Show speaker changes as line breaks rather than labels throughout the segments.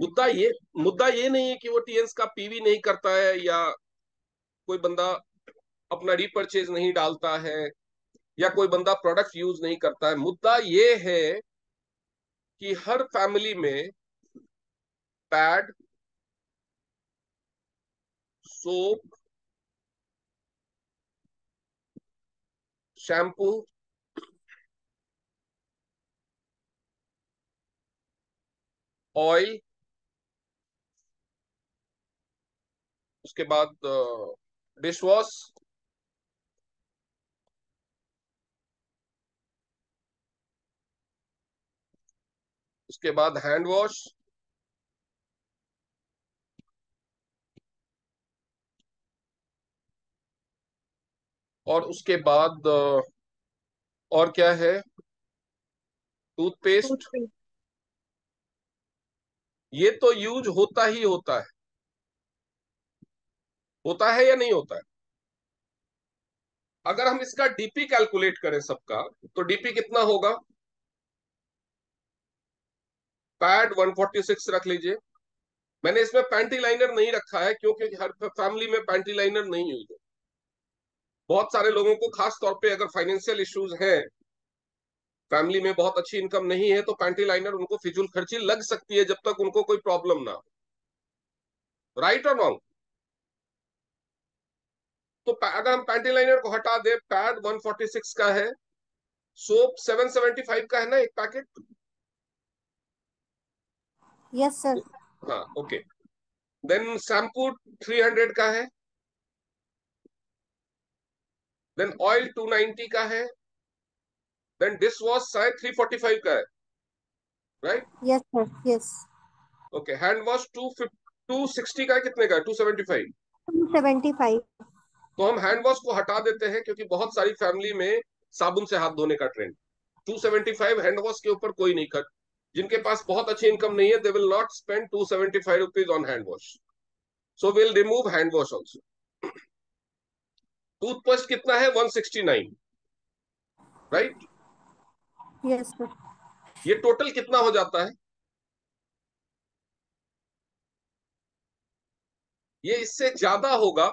मुद्दा ये नहीं है कि वो टीएन्स का पीवी नहीं करता है, या कोई बंदा अपना रीपर्चेज नहीं डालता है, या कोई बंदा प्रोडक्ट यूज नहीं करता है। मुद्दा ये है कि हर फैमिली में पैड, सोप, शैम्पू, ऑयल, उसके बाद डिश वॉश, उसके बाद हैंड वॉश, और उसके बाद और क्या है, टूथपेस्ट।
टूथपेस्ट।
ये तो यूज होता ही होता है या नहीं होता है? अगर हम इसका डीपी कैलकुलेट करें सबका, तो डीपी कितना होगा? पैड 146 रख लीजिए। मैंने इसमें पैंटी लाइनर नहीं रखा है क्योंकि हर फैमिली में पैंटी लाइनर नहीं यूज है। बहुत सारे लोगों को, खास तौर पे अगर फाइनेंशियल इश्यूज हैं, फैमिली में बहुत अच्छी इनकम नहीं है, तो पैंटी लाइनर उनको फिजूल खर्ची लग सकती है जब तक उनको कोई प्रॉब्लम ना हो। राइट और रॉन्ग? तो अगर हम पैंटी लाइनर को हटा दे, पैड 146 का है, सोप 775 का है ना एक पैकेट।
Yes sir.
हाँ, ओके। देन शैम्पू 300 का है। देन ऑयल 290 का है। देन डिश वॉश शायद 345 का है। Right?
Yes sir. Yes.
Okay. Hand wash 260 का है, कितने का है? 275।
275।
तो हम हैंड वॉश को हटा देते हैं क्योंकि बहुत सारी फैमिली में साबुन से हाथ धोने का ट्रेंड। 275 हैंड वॉश के ऊपर कोई नहीं खर्च। जिनके पास बहुत अच्छी इनकम नहीं है, they will not spend 275 rupees on hand wash. So will remove hand wash also. Toothpaste कितना है? 169। राइट?
Yes sir.
ये टोटल कितना हो जाता है? ये इससे ज्यादा होगा,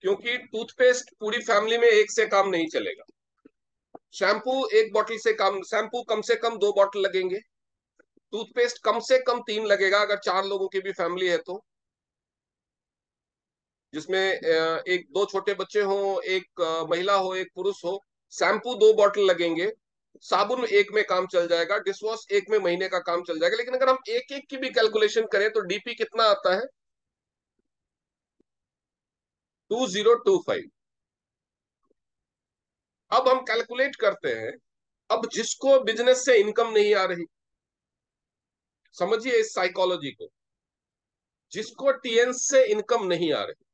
क्योंकि टूथपेस्ट पूरी फैमिली में एक से काम नहीं चलेगा। शैम्पू एक बोतल से कम, शैम्पू कम से कम 2 बोतल लगेंगे। टूथपेस्ट कम से कम 3 लगेगा अगर 4 लोगों की भी फैमिली है तो, जिसमें एक दो छोटे बच्चे हो, एक महिला हो, एक पुरुष हो। शैम्पू 2 बोतल लगेंगे। साबुन एक में काम चल जाएगा। डिश वॉश एक में महीने का काम चल जाएगा। लेकिन अगर हम एक एक की भी कैलकुलेशन करें तो डीपी कितना आता है? 2025। अब हम कैलकुलेट करते हैं। अब जिसको बिजनेस से इनकम नहीं आ रही, समझिए इस साइकोलॉजी को, जिसको टीएन से इनकम नहीं आ रही,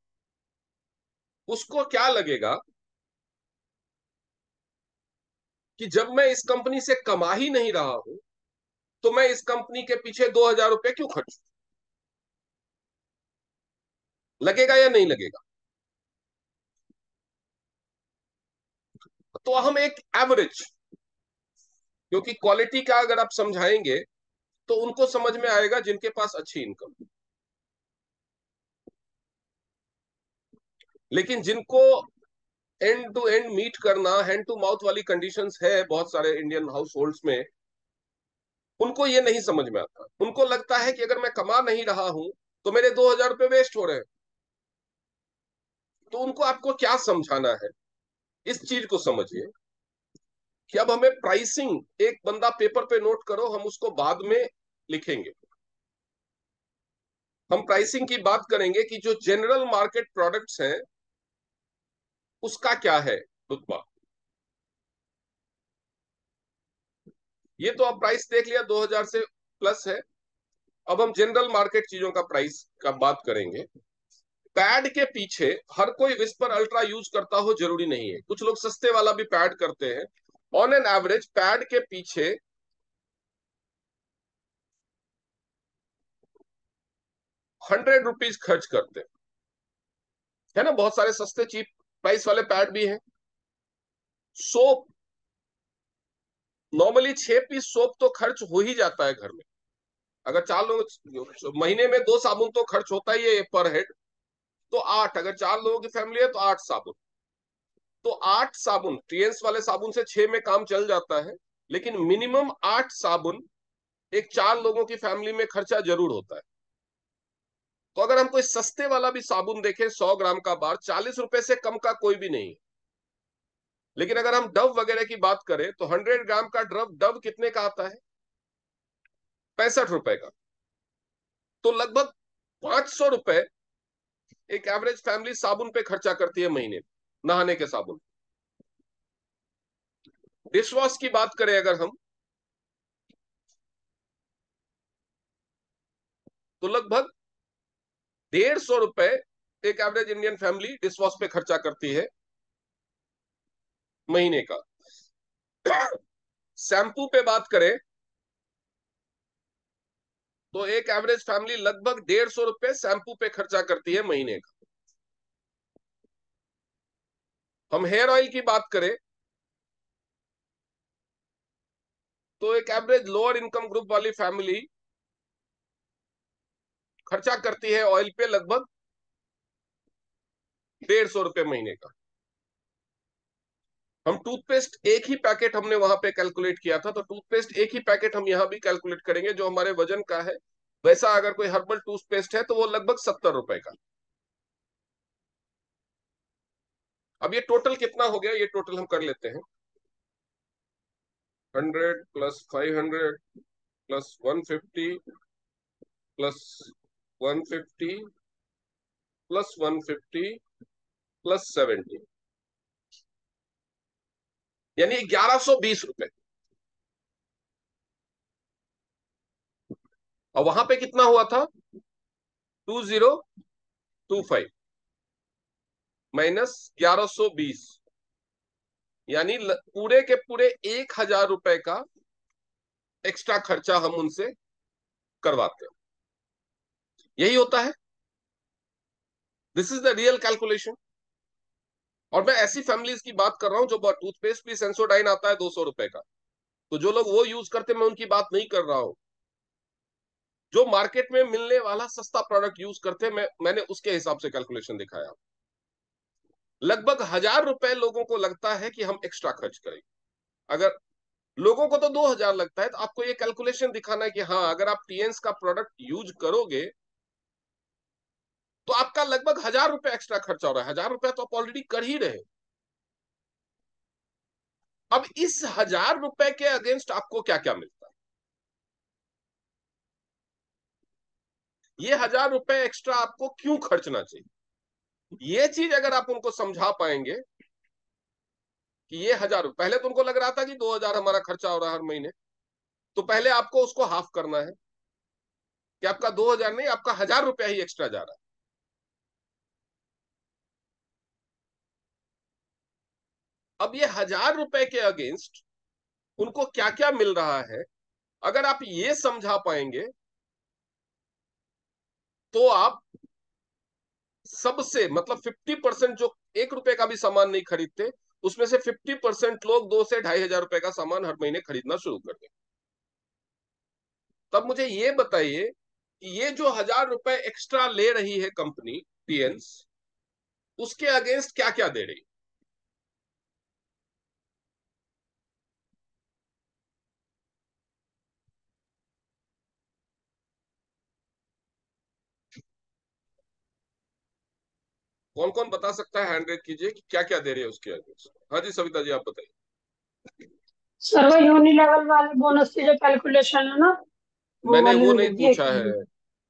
उसको क्या लगेगा कि जब मैं इस कंपनी से कमा ही नहीं रहा हूं, तो मैं इस कंपनी के पीछे 2,000 रुपए क्यों खर्च? लगेगा या नहीं लगेगा? तो हम एक एवरेज, क्योंकि क्वालिटी का अगर आप समझाएंगे तो उनको समझ में आएगा जिनके पास अच्छी इनकम। लेकिन जिनको एंड टू एंड मीट करना, हैंड टू माउथ वाली कंडीशंस है बहुत सारे इंडियन हाउस होल्ड्स में, उनको ये नहीं समझ में आता। उनको लगता है कि अगर मैं कमा नहीं रहा हूं तो मेरे 2,000 रुपए वेस्ट हो रहे हैं। तो उनको आपको क्या समझाना है? इस चीज को समझिए कि अब हमें प्राइसिंग, एक बंदा पेपर पे नोट करो, हम उसको बाद में लिखेंगे। हम प्राइसिंग की बात करेंगे कि जो जनरल मार्केट प्रोडक्ट्स हैं उसका क्या है रुतबा। ये तो अब प्राइस देख लिया, 2,000 से प्लस है। अब हम जनरल मार्केट चीजों का प्राइस का बात करेंगे। पैड के पीछे हर कोई विस्पर अल्ट्रा यूज करता हो जरूरी नहीं है, कुछ लोग सस्ते वाला भी पैड करते हैं। ऑन एन एवरेज पैड के पीछे 100 रुपीज खर्च करते हैं, है ना? बहुत सारे सस्ते चीप प्राइस वाले पैड भी हैं। सोप, नॉर्मली 6 पीस सोप तो खर्च हो ही जाता है घर में। अगर 4 लोग, महीने में 2 साबुन तो खर्च होता ही है पर हेड। तो 8, अगर 4 लोगों की फैमिली है तो 8 साबुन। तो 8 साबुन, टीएंस वाले साबुन से 6 में काम चल जाता है, लेकिन मिनिमम 8 साबुन एक 4 लोगों की फैमिली में खर्चा जरूर होता है। तो अगर हम कोई सस्ते वाला भी साबुन देखें, 100 ग्राम का बार 40 रुपए से कम का कोई भी नहीं है। लेकिन अगर हम डव वगैरह की बात करें तो 100 ग्राम का डव डव कितने का आता है? 65 रुपए का। तो लगभग 500 रुपए एक एवरेज फैमिली साबुन पे खर्चा करती है महीने में, नहाने के साबुन। डिश वॉश की बात करें अगर हम, तो लगभग 150 रुपए एक average Indian family dish wash पे खर्चा करती है महीने का। शैम्पू पे बात करें तो एक एवरेज फैमिली लगभग 150 रुपए शैम्पू पे खर्चा करती है महीने का। हम हेयर ऑयल की बात करें तो एक एवरेज लोअर इनकम ग्रुप वाली फैमिली खर्चा करती है ऑयल पे लगभग 150 रुपए महीने का। हम टूथपेस्ट एक ही पैकेट हमने वहां पे कैलकुलेट किया था, तो टूथपेस्ट एक ही पैकेट हम यहां भी कैलकुलेट करेंगे जो हमारे वजन का है। वैसा अगर कोई हर्बल टूथपेस्ट है तो वो लगभग 70 रुपए का। अब ये टोटल कितना हो गया, ये टोटल हम कर लेते हैं। 100 plus 500 plus 150 plus 150 plus 150 plus 70, यानी 1120 रुपए। और वहां पे कितना हुआ था? 2025 माइनस 1120, यानी पूरे के पूरे 1000 रुपए का एक्स्ट्रा खर्चा हम उनसे करवाते हैं। यही होता है। This is the real calculation. और मैं ऐसी फैमिलीज की बात कर रहा हूं जो टूथपेस्ट भी सेंसोडाइन आता है 200 रुपए का। तो जो लोग वो यूज करते, मैं उनकी बात नहीं कर रहा हूं। जो मार्केट में मिलने वाला सस्ता प्रोडक्ट यूज करते, मैंने उसके हिसाब से कैलकुलेशन दिखाया। लगभग 1000 रुपए लोगों को लगता है कि हम एक्स्ट्रा खर्च करेंगे। अगर लोगों को तो 2000 लगता है, तो आपको ये कैलकुलेशन दिखाना है कि हाँ, अगर आप टीएंस का प्रोडक्ट यूज करोगे तो आपका लगभग 1000 रुपए एक्स्ट्रा खर्चा हो रहा है। 1000 रुपए तो आप ऑलरेडी कर ही रहे। अब इस 1000 रुपए के अगेंस्ट आपको क्या क्या मिलता है? ये 1000 रुपए एक्स्ट्रा आपको क्यों खर्चना चाहिए? ये चीज अगर आप उनको समझा पाएंगे कि ये 1000, पहले तो उनको लग रहा था कि 2000 हमारा खर्चा हो रहा है हर महीने, तो पहले आपको उसको हाफ करना है कि आपका 2000 नहीं, आपका 1000 रुपया ही एक्स्ट्रा जा रहा है। अब ये 1000 रुपए के अगेंस्ट उनको क्या क्या मिल रहा है, अगर आप ये समझा पाएंगे तो आप सबसे, मतलब 50% जो 1 रुपए का भी सामान नहीं खरीदते, उसमें से 50% लोग 2 से 2500 रुपए का सामान हर महीने खरीदना शुरू कर दें। तब मुझे ये बताइए कि ये जो 1000 रुपए एक्स्ट्रा ले रही है कंपनी टीएंस, उसके अगेंस्ट क्या क्या दे रही? कौन कौन बता सकता है? हैंड रेज कीजिए कि क्या क्या दे रही है उसके अगेंस्ट। हाँ जी सविता जी, आप बताइए।
सर वो यूनिलेवल वाले बोनस की जो कैलकुलेशन है ना, वो
मैंने
वाली
वो
भी
नहीं
दे दी है
पूछा है।
कंपनी।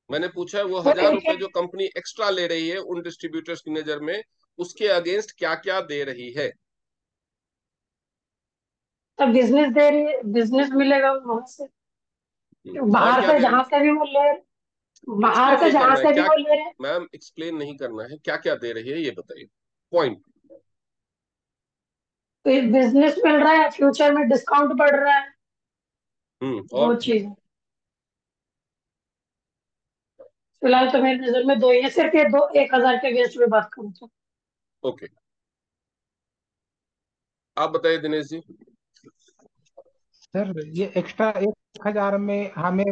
मैंने पूछा है वो
वो
1000 रुपए
एक
जो कंपनी एक्स्ट्रा ले रही है उन डिस्ट्रीब्यूटर्स की नजर में, उसके अगेंस्ट क्या क्या दे रही है।
तब बिजनेस दे रही है, बिजनेस मिलेगा वहां से,
और
बाहर
क्या
से
दे रही
जहां
है?
से भी वो ले, बाहर
एक्सप्लेन
से
नहीं
जहां
करना है
से भी
क्या?
वो ले रहे हैं।
मैम एक्सप्लेन नहीं करना है, क्या क्या दे रही है ये बताइए, पॉइंट।
तो बिजनेस मिल रहा है, फ्यूचर में डिस्काउंट बढ़ रहा है, दो
और
चीज। फिलहाल तो मेरी नजर में दो ही है, सिर्फ ये दो 1000 के अगेंस्ट में बात करूँ तो।
ओके, आप बताइए दिनेश जी।
सर ये एक्स्ट्रा 1000 में हमें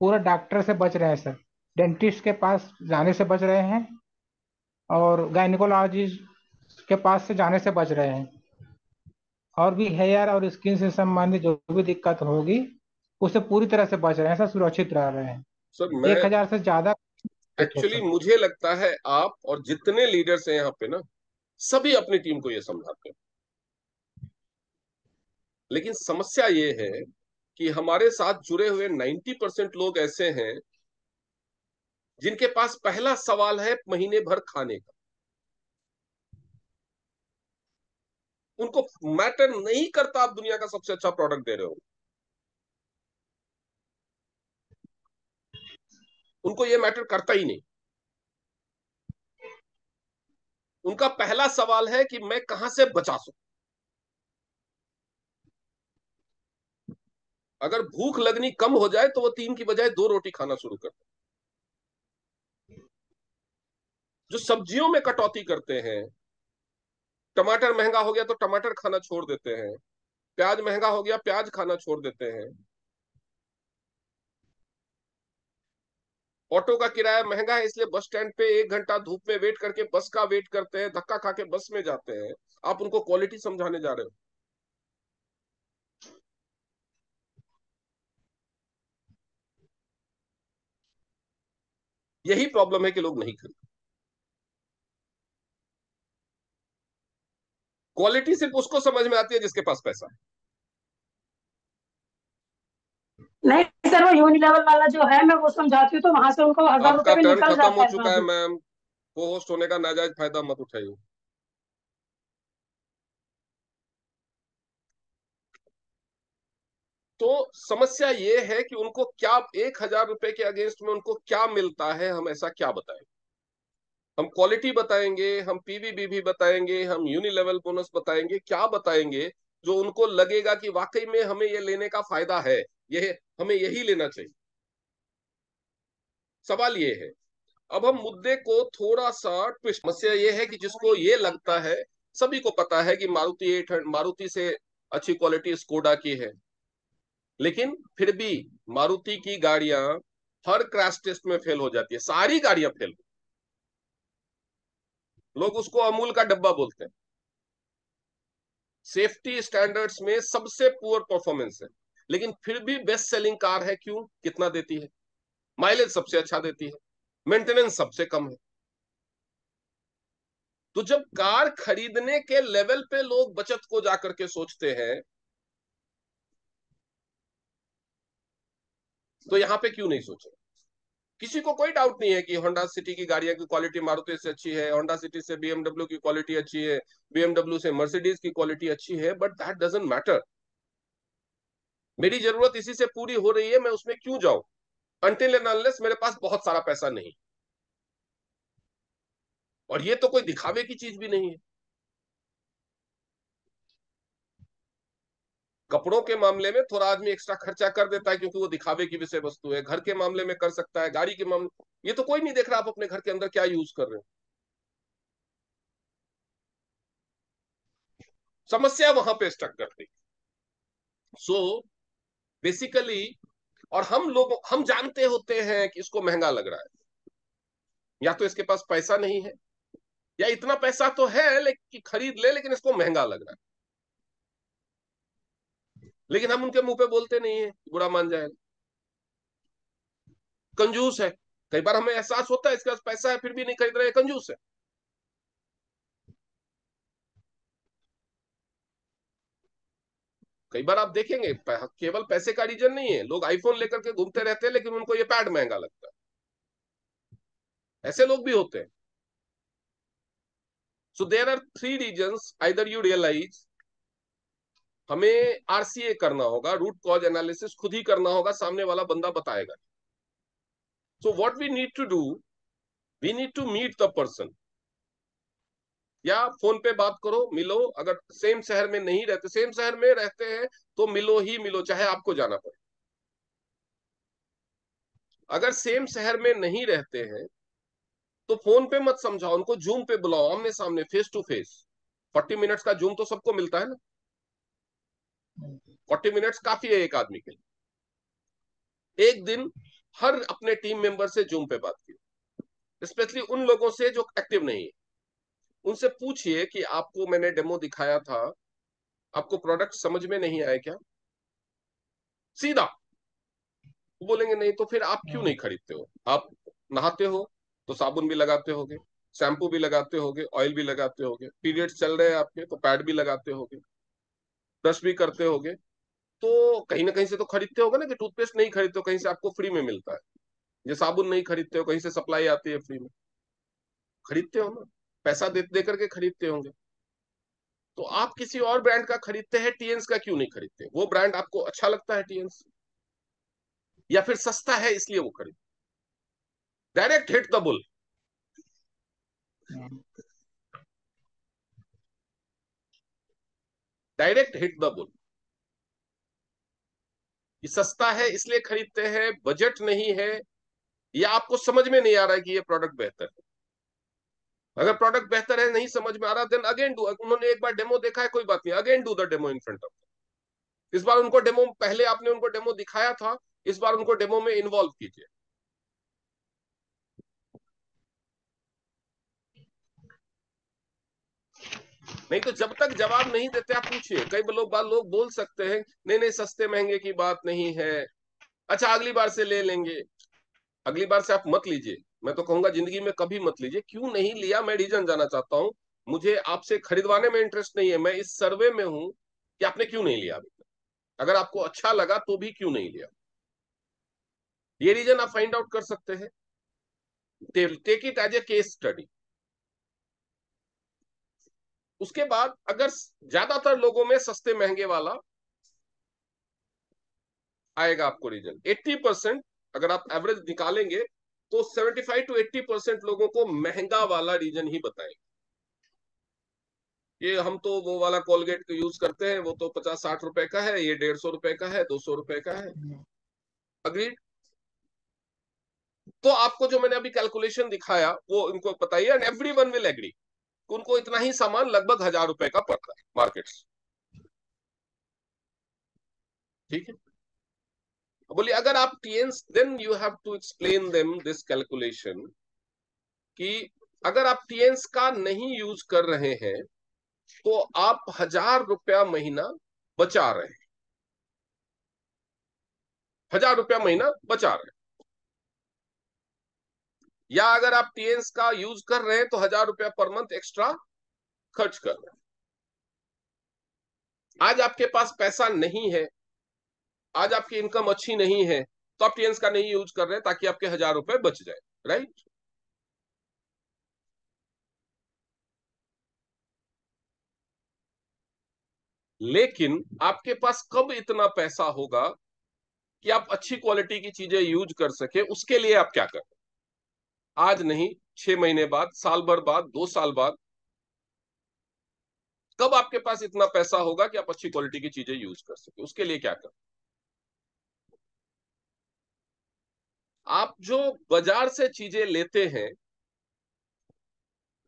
पूरा डॉक्टर से बच रहे हैं सर, डेंटिस्ट के पास जाने से बच रहे हैं, और गायनिकोलॉजिस्ट के पास से जाने से बच रहे हैं। और भी हेयर और स्किन से संबंधित जो भी दिक्कत होगी उससे पूरी तरह से बच रहे हैं सर, सुरक्षित रह रहे हैं।
सर मैं
1,000 से ज्यादा है
एक्चुअली
सर।
मुझे लगता है आप और जितने लीडर्स हैं यहाँ पे ना, सभी अपनी टीम को ये समझाते हैं। लेकिन समस्या ये है कि हमारे साथ जुड़े हुए 90% लोग ऐसे हैं जिनके पास पहला सवाल है महीने भर खाने का। उनको मैटर नहीं करता आप दुनिया का सबसे अच्छा प्रोडक्ट दे रहे हो, उनको ये मैटर करता ही नहीं। उनका पहला सवाल है कि मैं कहां से बचा सकूं। अगर भूख लगनी कम हो जाए तो वो 3 की बजाय 2 रोटी खाना शुरू करते हैं। जो सब्जियों में कटौती करते हैं, टमाटर महंगा हो गया तो टमाटर खाना छोड़ देते हैं, प्याज महंगा हो गया प्याज खाना छोड़ देते हैं, ऑटो का किराया महंगा है इसलिए बस स्टैंड पे 1 घंटा धूप में वेट करके बस का वेट करते हैं, धक्का खा के बस में जाते हैं। आप उनको क्वालिटी समझाने जा रहे हो। यही प्रॉब्लम है कि लोग नहीं खरीदते। क्वालिटी सिर्फ उसको समझ में आती है जिसके पास पैसा है।
नहीं सर, वो यूनिलेवल वाला जो है मैं वो समझाती हूँ तो वहां से उनको 1,000 रुपए
आपका
भी
टर्न
निकल
खत्म
जाता
हो
है
चुका है
बाद में।
मैम। को होस्ट होने का नाजायज फायदा मत उठाइए। तो समस्या ये है कि उनको क्या 1,000 रुपए के अगेंस्ट में उनको क्या मिलता है, हम ऐसा क्या बताएं। हम क्वालिटी बताएंगे, हम पीवीबीबी बताएंगे, हम यूनिलेवल बोनस बताएंगे, क्या बताएंगे जो उनको लगेगा कि वाकई में हमें ये लेने का फायदा है, ये हमें यही लेना चाहिए। सवाल ये है। अब हम मुद्दे को थोड़ा सा ट्विस्ट, समस्या ये है कि जिसको ये लगता है, सभी को पता है कि मारुति 800 मारुति से अच्छी क्वालिटी स्कोडा की है, लेकिन फिर भी मारुति की गाड़ियां हर क्रैश टेस्ट में फेल हो जाती है, सारी गाड़ियां फेल। लोग उसको अमूल का डब्बा बोलते हैं। सेफ्टी स्टैंडर्ड्स में सबसे पुअर परफॉर्मेंस है, लेकिन फिर भी बेस्ट सेलिंग कार है। क्यों? कितना देती है? माइलेज सबसे अच्छा देती है, मेंटेनेंस सबसे कम है। तो जब कार खरीदने के लेवल पे लोग बचत को जाकर के सोचते हैं, तो यहां पे क्यों नहीं सोचे? किसी को कोई डाउट नहीं है कि होंडा सिटी की गाड़ियों की क्वालिटी मारुति से अच्छी है, होंडा सिटी से बीएमडब्ल्यू की क्वालिटी अच्छी है, बीएमडब्ल्यू से मर्सिडीज की क्वालिटी अच्छी है, बट दैट डजंट मैटर। मेरी जरूरत इसी से पूरी हो रही है, मैं उसमें क्यों जाऊं अनटिल एंड अनलेस मेरे पास बहुत सारा पैसा नहीं। और ये तो कोई दिखावे की चीज भी नहीं है। कपड़ों के मामले में थोड़ा आदमी एक्स्ट्रा खर्चा कर देता है क्योंकि वो दिखावे की विषय वस्तु है, घर के मामले में कर सकता है, गाड़ी के मामले ये तो कोई नहीं देख रहा आप अपने घर के अंदर क्या यूज कर रहे हो। समस्या वहां पे स्टक करती। सो बेसिकली, और हम जानते होते हैं कि इसको महंगा लग रहा है, या तो इसके पास पैसा नहीं है, या इतना पैसा तो है लेकिन खरीद ले, लेकिन इसको महंगा लग रहा है। लेकिन हम उनके मुंह पे बोलते नहीं है, बुरा मान जाएगा, कंजूस है। कई बार हमें एहसास होता है इसके पास पैसा है फिर भी नहीं खरीद रहे, कंजूस है। कई बार आप देखेंगे केवल पैसे का रीजन नहीं है, लोग आईफोन लेकर के घूमते रहते हैं लेकिन उनको ये पैड महंगा लगता है। ऐसे लोग भी होते हैं। So there are 3 reasons, either you realise, हमें आरसीए करना होगा, रूट कॉज एनालिसिस खुद ही करना होगा, सामने वाला बंदा बताएगा। So what we need to do, we need to meet the person, या फोन पे बात करो, मिलो। अगर सेम शहर में नहीं रहते, सेम शहर में रहते हैं तो मिलो ही मिलो, चाहे आपको जाना पड़े। अगर सेम शहर में नहीं रहते हैं तो फोन पे मत समझाओ उनको, जूम पे बुलाओ, आमने सामने, फेस टू फेस। 40 मिनट्स का जूम तो सबको मिलता है ना, 40 मिनट्स काफी है एक आदमी के लिए। एक दिन हर अपने टीम मेंबर से जूम पे बात की, स्पेशली उन लोगों से जो एक्टिव नहीं है। उनसे पूछिए कि आपको मैंने डेमो दिखाया था, आपको प्रोडक्ट समझ में नहीं आया क्या? सीधा वो बोलेंगे नहीं। तो फिर आप क्यों नहीं खरीदते हो? आप नहाते हो तो साबुन भी लगाते होगे, शैम्पू भी लगाते होगे, ऑयल भी लगाते होगे, पीरियड्स चल रहे हैं आपके तो पैड भी लगाते होगे, ब्रश भी करते होगे। तो कहीं ना कहीं से तो खरीदते होगे ना, कि टूथपेस्ट नहीं खरीदते हो कहीं से आपको फ्री में मिलता है, ये साबुन नहीं खरीदते हो कहीं से सप्लाई आती है फ्री में, खरीदते हो ना, पैसा दे करके खरीदते होंगे। तो आप किसी और ब्रांड का खरीदते हैं, टीएंस का क्यों नहीं खरीदते? वो ब्रांड आपको अच्छा लगता है टीएंस, या फिर सस्ता है इसलिए वो खरीद? Direct hit the bull. Direct hit the bull. ये सस्ता है इसलिए खरीदते हैं, बजट नहीं है, या आपको समझ में नहीं आ रहा है कि ये प्रोडक्ट बेहतर है? अगर प्रोडक्ट बेहतर है, नहीं समझ में आ रहा, देन अगेन डू। उन्होंने एक बार डेमो देखा है, कोई बात नहीं, again do the demo in front of. इस बार उनको डेमो, पहले आपने उनको डेमो दिखाया था, इस बार उनको डेमो में इन्वॉल्व कीजिए। नहीं तो जब तक जवाब नहीं देते आप पूछिए। कई लोग बोल सकते हैं नहीं नहीं सस्ते महंगे की बात नहीं है, अच्छा अगली बार से ले लेंगे। अगली बार से आप मत लीजिए, मैं तो कहूंगा जिंदगी में कभी मत लीजिए। क्यों नहीं लिया, मैं रीजन जानना चाहता हूं। मुझे आपसे खरीदवाने में इंटरेस्ट नहीं है, मैं इस सर्वे में हूं कि आपने क्यों नहीं लिया अभी तक। अगर आपको अच्छा लगा तो भी क्यों नहीं लिया, ये रीजन आप फाइंड आउट कर सकते हैं। Take it as a case study. उसके बाद अगर ज्यादातर लोगों में सस्ते महंगे वाला आएगा आपको रीजन, 80%, अगर आप एवरेज निकालेंगे तो 75 to 80% लोगों को महंगा वाला रीजन ही बताएंगे। ये हम तो वो वाला कोलगेट का यूज करते हैं, वो तो 50-60 रुपए का है, ये 150 रुपए का है, 200 रुपए का है। अग्रीड। तो आपको जो मैंने अभी कैलकुलेशन दिखाया वो इनको बताइए, and everyone will agree, उनको इतना ही सामान लगभग 1000 रुपए का पड़ता है मार्केट से। ठीक है। बोलिए अगर आप टीएंस, then you have to explain them this calculation, कि अगर आप टीएंस का नहीं यूज कर रहे हैं तो आप 1000 रुपया महीना बचा रहे हैं, 1000 रुपया महीना बचा रहे हैं। या अगर आप टीएंस का यूज कर रहे हैं तो 1000 रुपया पर मंथ एक्स्ट्रा खर्च कर रहे हैं। आज आपके पास पैसा नहीं है, आज आपकी इनकम अच्छी नहीं है, तो आप टीएंस का नहीं यूज कर रहे हैं ताकि आपके 1000 रुपए बच जाए, राइट? लेकिन आपके पास कब इतना पैसा होगा कि आप अच्छी क्वालिटी की चीजें यूज कर सके? उसके लिए आप क्या करें? आज नहीं, 6 महीने बाद, साल भर बाद, 2 साल बाद, कब आपके पास इतना पैसा होगा कि आप अच्छी क्वालिटी की चीजें यूज कर सके? उसके लिए क्या करें? आप जो बाजार से चीजें लेते हैं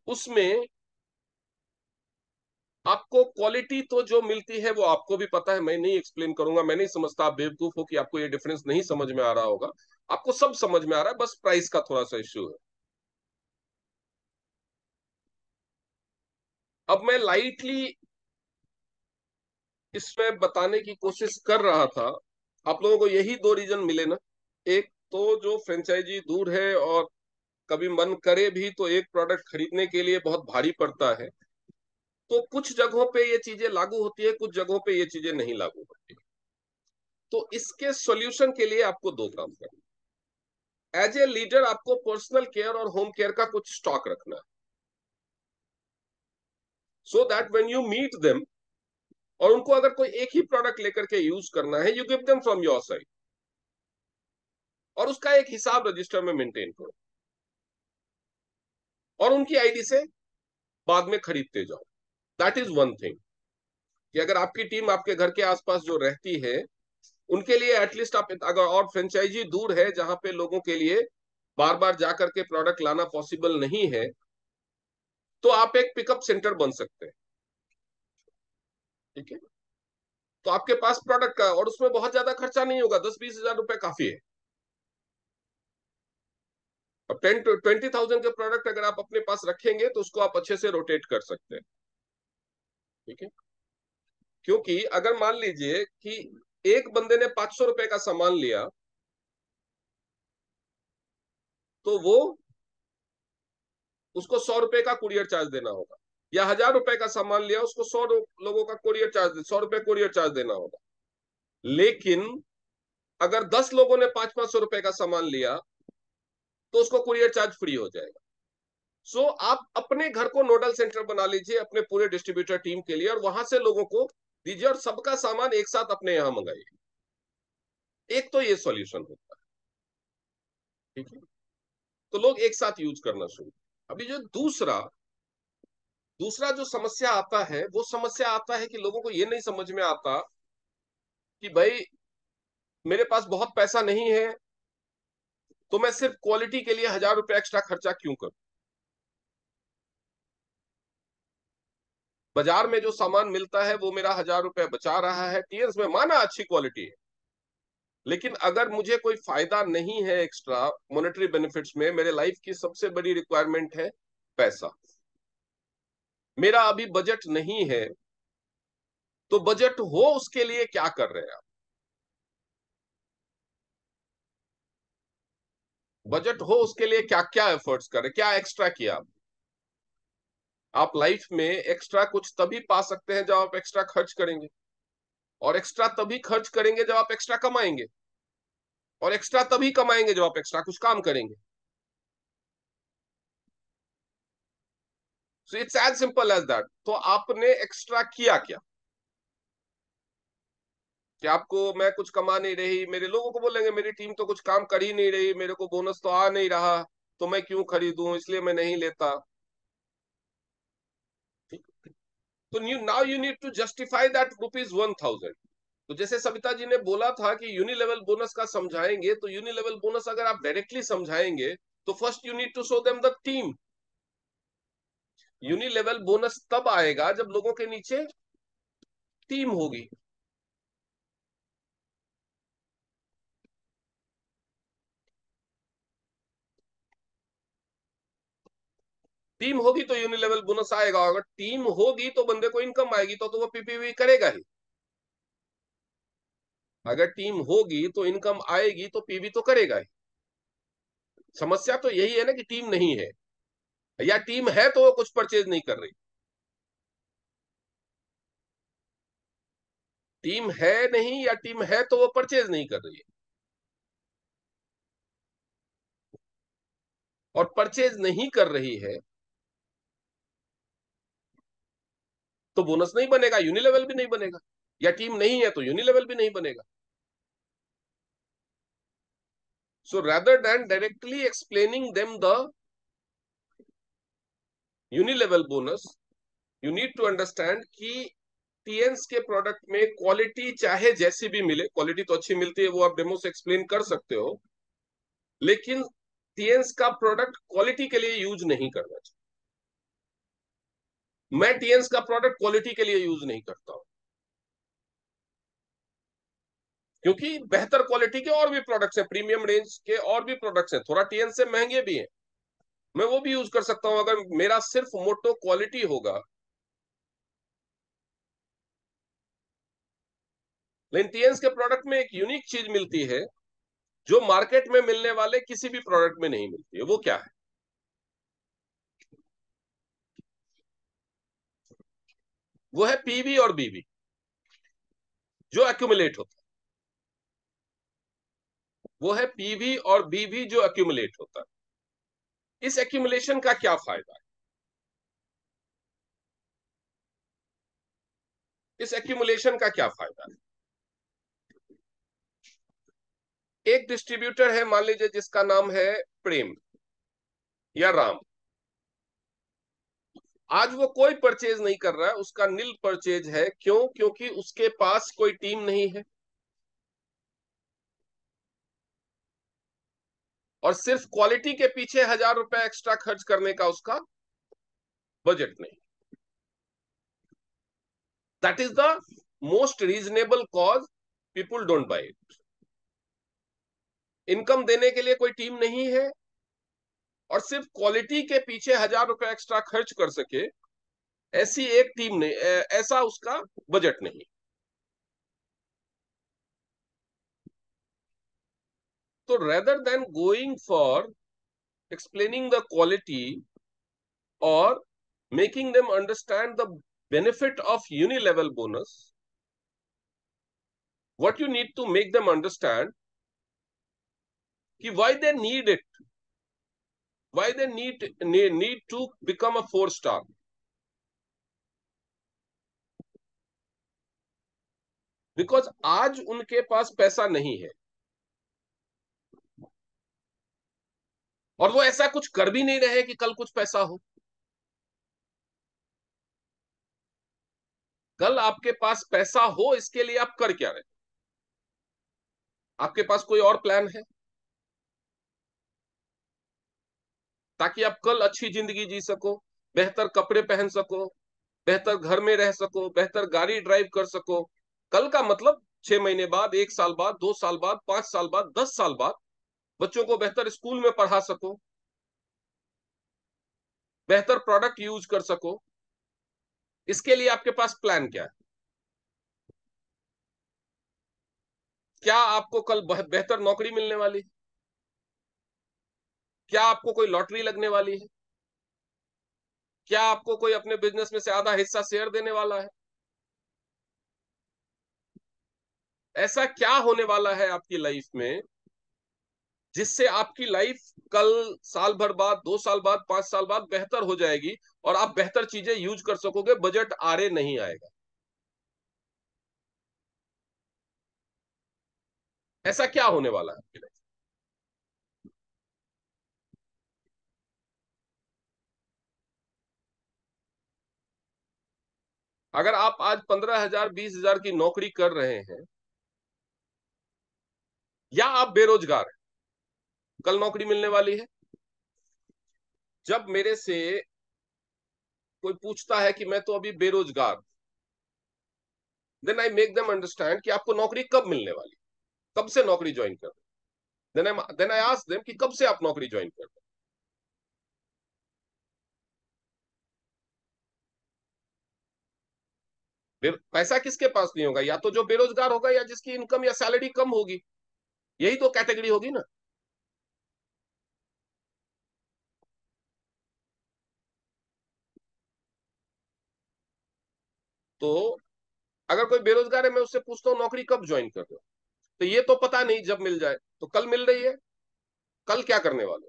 उसमें आपको क्वालिटी तो जो मिलती है वो आपको भी पता है, मैं नहीं एक्सप्लेन करूंगा, मैं नहीं समझता आप बेवकूफ हो कि आपको ये डिफरेंस नहीं समझ में आ रहा होगा। आपको सब समझ में आ रहा है, बस प्राइस का थोड़ा सा इश्यू है। अब मैं लाइटली इसमें बताने की कोशिश कर रहा था। आप लोगों को यही दो रीजन मिले ना, एक तो जो फ्रेंचाइजी दूर है और कभी मन करे भी तो एक प्रोडक्ट खरीदने के लिए बहुत भारी पड़ता है, तो कुछ जगहों पे ये चीजें लागू होती है, कुछ जगहों पे ये चीजें नहीं लागू होती। तो इसके सॉल्यूशन के लिए आपको दो काम करना। एज ए लीडर आपको पर्सनल केयर और होम केयर का कुछ स्टॉक रखना है, so that when you meet them और उनको अगर कोई एक ही प्रोडक्ट लेकर के यूज करना है, you give them from your side, और उसका एक हिसाब रजिस्टर में मेंटेन करो, और उनकी आईडी से बाद में खरीदते जाओ। दैट इज वन थिंग, कि अगर आपकी टीम आपके घर के आसपास जो रहती है उनके लिए एटलीस्ट आप, अगर और फ्रेंचाइजी दूर है जहां पे लोगों के लिए बार बार जाकर के प्रोडक्ट लाना पॉसिबल नहीं है, तो आप एक पिकअप सेंटर बन सकते हैं। ठीक है। तो आपके पास प्रोडक्ट का, और उसमें बहुत ज्यादा खर्चा नहीं होगा, 10-20 हजार रुपए काफी है। अब 10 to 20,000 के प्रोडक्ट अगर आप अपने पास रखेंगे तो उसको आप अच्छे से रोटेट कर सकते हैं, ठीक है। क्योंकि अगर मान लीजिए कि एक बंदे ने 500 रुपए का सामान लिया, तो वो उसको 100 रुपए का कुरियर चार्ज देना होगा, या 1,000 रुपए का सामान लिया, उसको 100 लोगों का कुरियर चार्ज, 100 रुपए कुरियर चार्ज देना होगा। लेकिन अगर 10 लोगों ने 500-500 रुपए का सामान लिया तो उसको कुरियर चार्ज फ्री हो जाएगा। सो आप अपने घर को नोडल सेंटर बना लीजिए अपने पूरे डिस्ट्रीब्यूटर टीम के लिए, और वहां से लोगों को दीजिए और सबका सामान एक साथ अपने यहां मंगाइए। एक तो ये सॉल्यूशन होता है, ठीक है, तो लोग एक साथ यूज करना शुरू। अभी जो दूसरा दूसरा जो समस्या आता है, वो समस्या आता है कि लोगों को ये नहीं समझ में आता कि भाई मेरे पास बहुत पैसा नहीं है, तो मैं सिर्फ क्वालिटी के लिए 1,000 रुपए एक्स्ट्रा खर्चा क्यों करूं। बाजार में जो सामान मिलता है वो मेरा 1,000 रुपए बचा रहा है, टीएस में माना अच्छी क्वालिटी है, लेकिन अगर मुझे कोई फायदा नहीं है एक्स्ट्रा मॉनेटरी बेनिफिट्स में, मेरे लाइफ की सबसे बड़ी रिक्वायरमेंट है पैसा, मेरा अभी बजट नहीं है, तो बजट हो उसके लिए क्या कर रहे हैं आप। बजट हो उसके लिए क्या क्या एफर्ट्स कर रहे हैं, क्या एक्स्ट्रा किया आप लाइफ में। एक्स्ट्रा कुछ तभी पा सकते हैं जब आप एक्स्ट्रा खर्च करेंगे, और एक्स्ट्रा तभी खर्च करेंगे जब आप एक्स्ट्रा कमाएंगे, और एक्स्ट्रा तभी कमाएंगे जब आप एक्स्ट्रा कुछ काम करेंगे। So it's as simple as that. तो आपने एक्स्ट्रा किया क्या, कि आपको मैं कुछ कमा नहीं रही, मेरे लोगों को बोलेंगे मेरी टीम तो कुछ काम कर ही नहीं रही, मेरे को बोनस तो आ नहीं रहा, तो मैं क्यों खरीदूं, इसलिए मैं नहीं लेता। तो now you need to justify that ₹1,000। तो जैसे सविता जी ने बोला था कि यूनिलेवल बोनस का समझाएंगे, तो यूनिलेवल बोनस अगर आप डायरेक्टली समझाएंगे तो first you need to show them the team. Unilevel bonus तब आएगा जब लोगों के नीचे टीम होगी। टीम होगी तो यूनिलेवल बोनस आएगा, अगर टीम होगी तो बंदे को इनकम आएगी, तो वो पीपीवी करेगा ही। अगर टीम होगी तो इनकम आएगी तो पीवी तो करेगा ही। समस्या तो यही है ना कि टीम नहीं है, या टीम है तो वो कुछ परचेज नहीं कर रही। टीम है नहीं, या टीम है तो वो परचेज नहीं कर रही है। और परचेज नहीं कर रही है तो बोनस नहीं बनेगा, यूनिलेवल भी नहीं बनेगा, या टीम नहीं है तो यूनिलेवल भी नहीं बनेगा। सो rather than directly explaining them the unilevel bonus, you need to understand कि टीएंस के प्रोडक्ट में क्वालिटी चाहे जैसी भी मिले, क्वालिटी तो अच्छी मिलती है, वो आप डेमो से एक्सप्लेन कर सकते हो, लेकिन टीएंस का प्रोडक्ट क्वालिटी के लिए यूज नहीं करना चाहिए। मैं टीएंस का प्रोडक्ट क्वालिटी के लिए यूज नहीं करता हूं, क्योंकि बेहतर क्वालिटी के और भी प्रोडक्ट्स हैं, प्रीमियम रेंज के और भी प्रोडक्ट्स हैं, थोड़ा टीएंस से महंगे भी हैं, मैं वो भी यूज कर सकता हूं अगर मेरा सिर्फ मोटो क्वालिटी होगा। लेकिन टीएंस के प्रोडक्ट में एक यूनिक चीज मिलती है जो मार्केट में मिलने वाले किसी भी प्रोडक्ट में नहीं मिलती है। वो क्या है? वो है पीवी और बीवी, जो एक्यूमुलेट होता है। वो है पीवी और बीवी जो एक्यूमुलेट होता है। इस एक्यूमुलेशन का क्या फायदा है? इस एक्यूमुलेशन का क्या फायदा है? एक डिस्ट्रीब्यूटर है, मान लीजिए जिसका नाम है प्रेम या राम। आज वो कोई परचेज नहीं कर रहा है, उसका नील परचेज है। क्यों? क्योंकि उसके पास कोई टीम नहीं है, और सिर्फ क्वालिटी के पीछे 1,000 रुपए एक्स्ट्रा खर्च करने का उसका बजट नहीं। That is the most reasonable cause people don't buy it. Income देने के लिए कोई टीम नहीं है, और सिर्फ क्वालिटी के पीछे 1,000 रुपए एक्स्ट्रा खर्च कर सके, ऐसी एक टीम नहीं, ऐसा उसका बजट नहीं। तो rather than going for explaining the quality और making them understand the benefit of unilevel bonus, what you need to make them understand कि why they need it, why they need to become a 4 star। Because आज उनके पास पैसा नहीं है और वो ऐसा कुछ कर भी नहीं रहे कि कल कुछ पैसा हो। कल आपके पास पैसा हो इसके लिए आप कर क्या रहे? आपके पास कोई और प्लान है ताकि आप कल अच्छी जिंदगी जी सको, बेहतर कपड़े पहन सको, बेहतर घर में रह सको, बेहतर गाड़ी ड्राइव कर सको। कल का मतलब 6 महीने बाद, 1 साल बाद, 2 साल बाद, 5 साल बाद, 10 साल बाद बच्चों को बेहतर स्कूल में पढ़ा सको, बेहतर प्रोडक्ट यूज कर सको। इसके लिए आपके पास प्लान क्या है? क्या आपको कल बेहतर नौकरी मिलने वाली है? क्या आपको कोई लॉटरी लगने वाली है? क्या आपको कोई अपने बिजनेस में से आधा हिस्सा शेयर देने वाला है? ऐसा क्या होने वाला है आपकी लाइफ में जिससे आपकी लाइफ कल, साल भर बाद, 2 साल बाद, 5 साल बाद बेहतर हो जाएगी और आप बेहतर चीजें यूज कर सकोगे, बजट आरे नहीं आएगा? ऐसा क्या होने वाला है आपकी लाइफ? अगर आप आज 15,000 20,000 की नौकरी कर रहे हैं या आप बेरोजगार हैं, कल नौकरी मिलने वाली है। जब मेरे से कोई पूछता है कि मैं तो अभी बेरोजगार, then I make them understand कि आपको नौकरी कब मिलने वाली, कब से नौकरी ज्वाइन कर रहे हैं। देन आई आस्क देम कि कब से आप नौकरी ज्वाइन कर रहे हैं। पैसा किसके पास नहीं होगा? या तो जो बेरोजगार होगा या जिसकी इनकम या सैलरी कम होगी, यही तो कैटेगरी होगी ना। तो अगर कोई बेरोजगार है, मैं उससे पूछता हूँ नौकरी कब ज्वाइन कर रहे हो, तो ये तो पता नहीं, जब मिल जाए। तो कल मिल रही है, कल क्या करने वाले?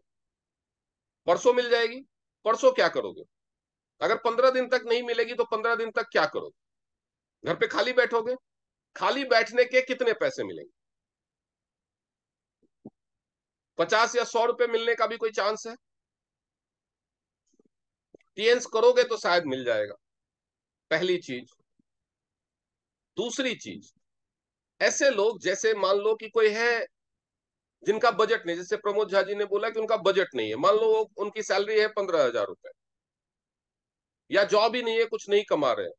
परसों मिल जाएगी, परसों क्या करोगे? अगर 15 दिन तक नहीं मिलेगी तो 15 दिन तक क्या करोगे? घर पे खाली बैठोगे? खाली बैठने के कितने पैसे मिलेंगे? 50 या 100 रुपए मिलने का भी कोई चांस है? टीएंस करोगे तो शायद मिल जाएगा, पहली चीज। दूसरी चीज, ऐसे लोग जैसे मान लो कि कोई है जिनका बजट नहीं, जैसे प्रमोद झा जी ने बोला कि उनका बजट नहीं है, मान लो वो उनकी सैलरी है 15,000 रुपए, या जॉब ही नहीं है, कुछ नहीं कमा रहे हैं,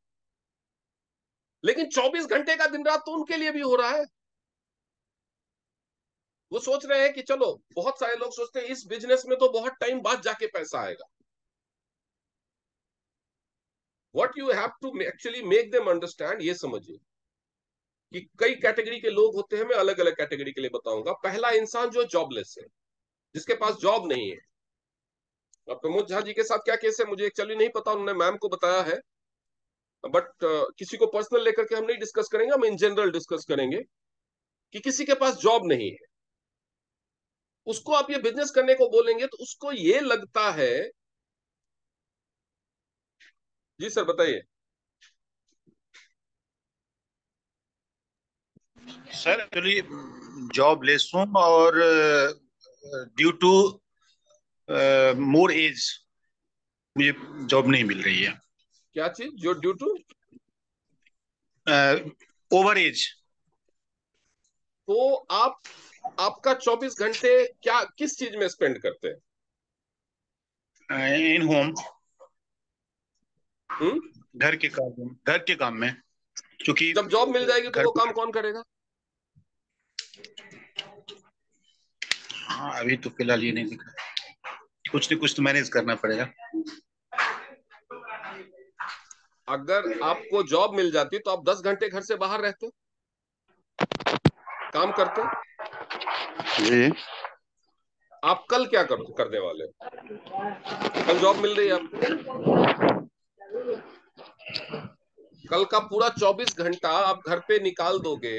लेकिन 24 घंटे का दिन रात तो उनके लिए भी हो रहा है। वो सोच रहे हैं कि चलो, बहुत सारे लोग सोचते हैं इस बिजनेस में तो बहुत टाइम बाद जाके पैसा आएगा। What you have to actually make them understand, ये समझिए कि कई कैटेगरी के लोग होते हैं। मैं अलग अलग कैटेगरी के लिए बताऊंगा। पहला इंसान जो जॉबलेस है, जिसके पास जॉब नहीं है। अब प्रमोद झा जी के साथ क्या केस है मुझे एक्चुअली नहीं पता, उन्होंने मैम को बताया है, बट किसी को पर्सनल लेकर के हम नहीं डिस्कस करेंगे, हम इन जनरल डिस्कस करेंगे कि किसी के पास जॉब नहीं है, उसको आप ये बिजनेस करने को बोलेंगे तो उसको ये लगता है। जी सर बताइए।
सर एक्चुअली जॉब लेस हूँ और ड्यू टू मोर एज मुझे जॉब नहीं मिल रही है।
क्या चीज? जो ड्यू टू
ओवर एज।
तो आप, आपका 24 घंटे क्या किस चीज में स्पेंड करते हैं?
इन होम,
हम्म?
घर के काम में, क्योंकि
जब जॉब मिल जाएगी तो
घर
वो
पे।
काम कौन करेगा?
हाँ, अभी तो फिलहाल ये नहीं दिख रहा। कुछ न कुछ तो मैनेज करना पड़ेगा।
अगर आपको जॉब मिल जाती तो आप 10 घंटे घर से बाहर रहते, काम करते।
जी।
आप कल क्या करने वाले हो? कल जॉब मिल रही है आपको, कल का पूरा 24 घंटा आप घर पे निकाल दोगे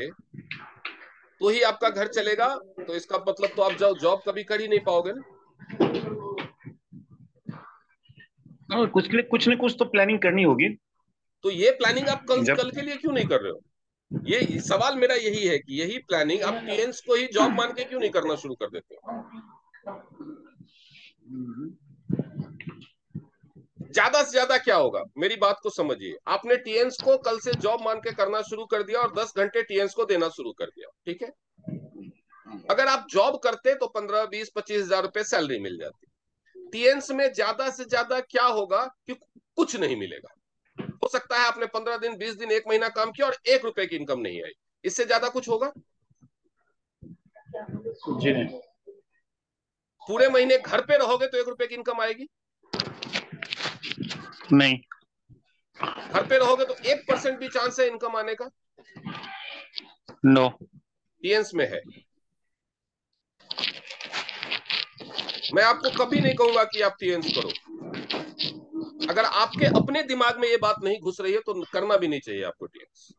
तो ही आपका घर चलेगा। तो इसका मतलब तो आप जॉब कभी कर ही नहीं पाओगे ना।
और कुछ के लिए कुछ न कुछ तो प्लानिंग करनी होगी।
तो ये प्लानिंग आप कल
जब
कल के लिए क्यों नहीं कर रहे हो? ये सवाल मेरा यही है कि यही प्लानिंग आप टीएन्स को ही जॉब मान के क्यों नहीं करना शुरू कर देते हो? ज्यादा से ज्यादा क्या होगा, मेरी बात को समझिए। आपने टीएन्स को कल से जॉब मान के करना शुरू कर दिया और 10 घंटे टीएन्स को देना शुरू कर दिया, ठीक है। अगर आप जॉब करते तो 15, 20, 25 हजार रुपए सैलरी मिल जाती। टीएन्स में ज्यादा से ज्यादा क्या होगा कि कुछ नहीं मिलेगा। हो सकता है आपने 15 दिन, 20 दिन, 1 महीना काम किया और 1 रुपए की इनकम नहीं आई। इससे ज्यादा कुछ होगा?
जी नहीं।
पूरे महीने घर पे रहोगे तो 1 रुपए की इनकम आएगी?
नहीं।
घर पे रहोगे तो 1% भी चांस है इनकम आने का?
नो।
टीएन्स में है। मैं आपको कभी नहीं कहूंगा कि आप टीएन्स करो। अगर आपके अपने दिमाग में ये बात नहीं घुस रही है तो करना भी नहीं चाहिए आपको टीएन्स।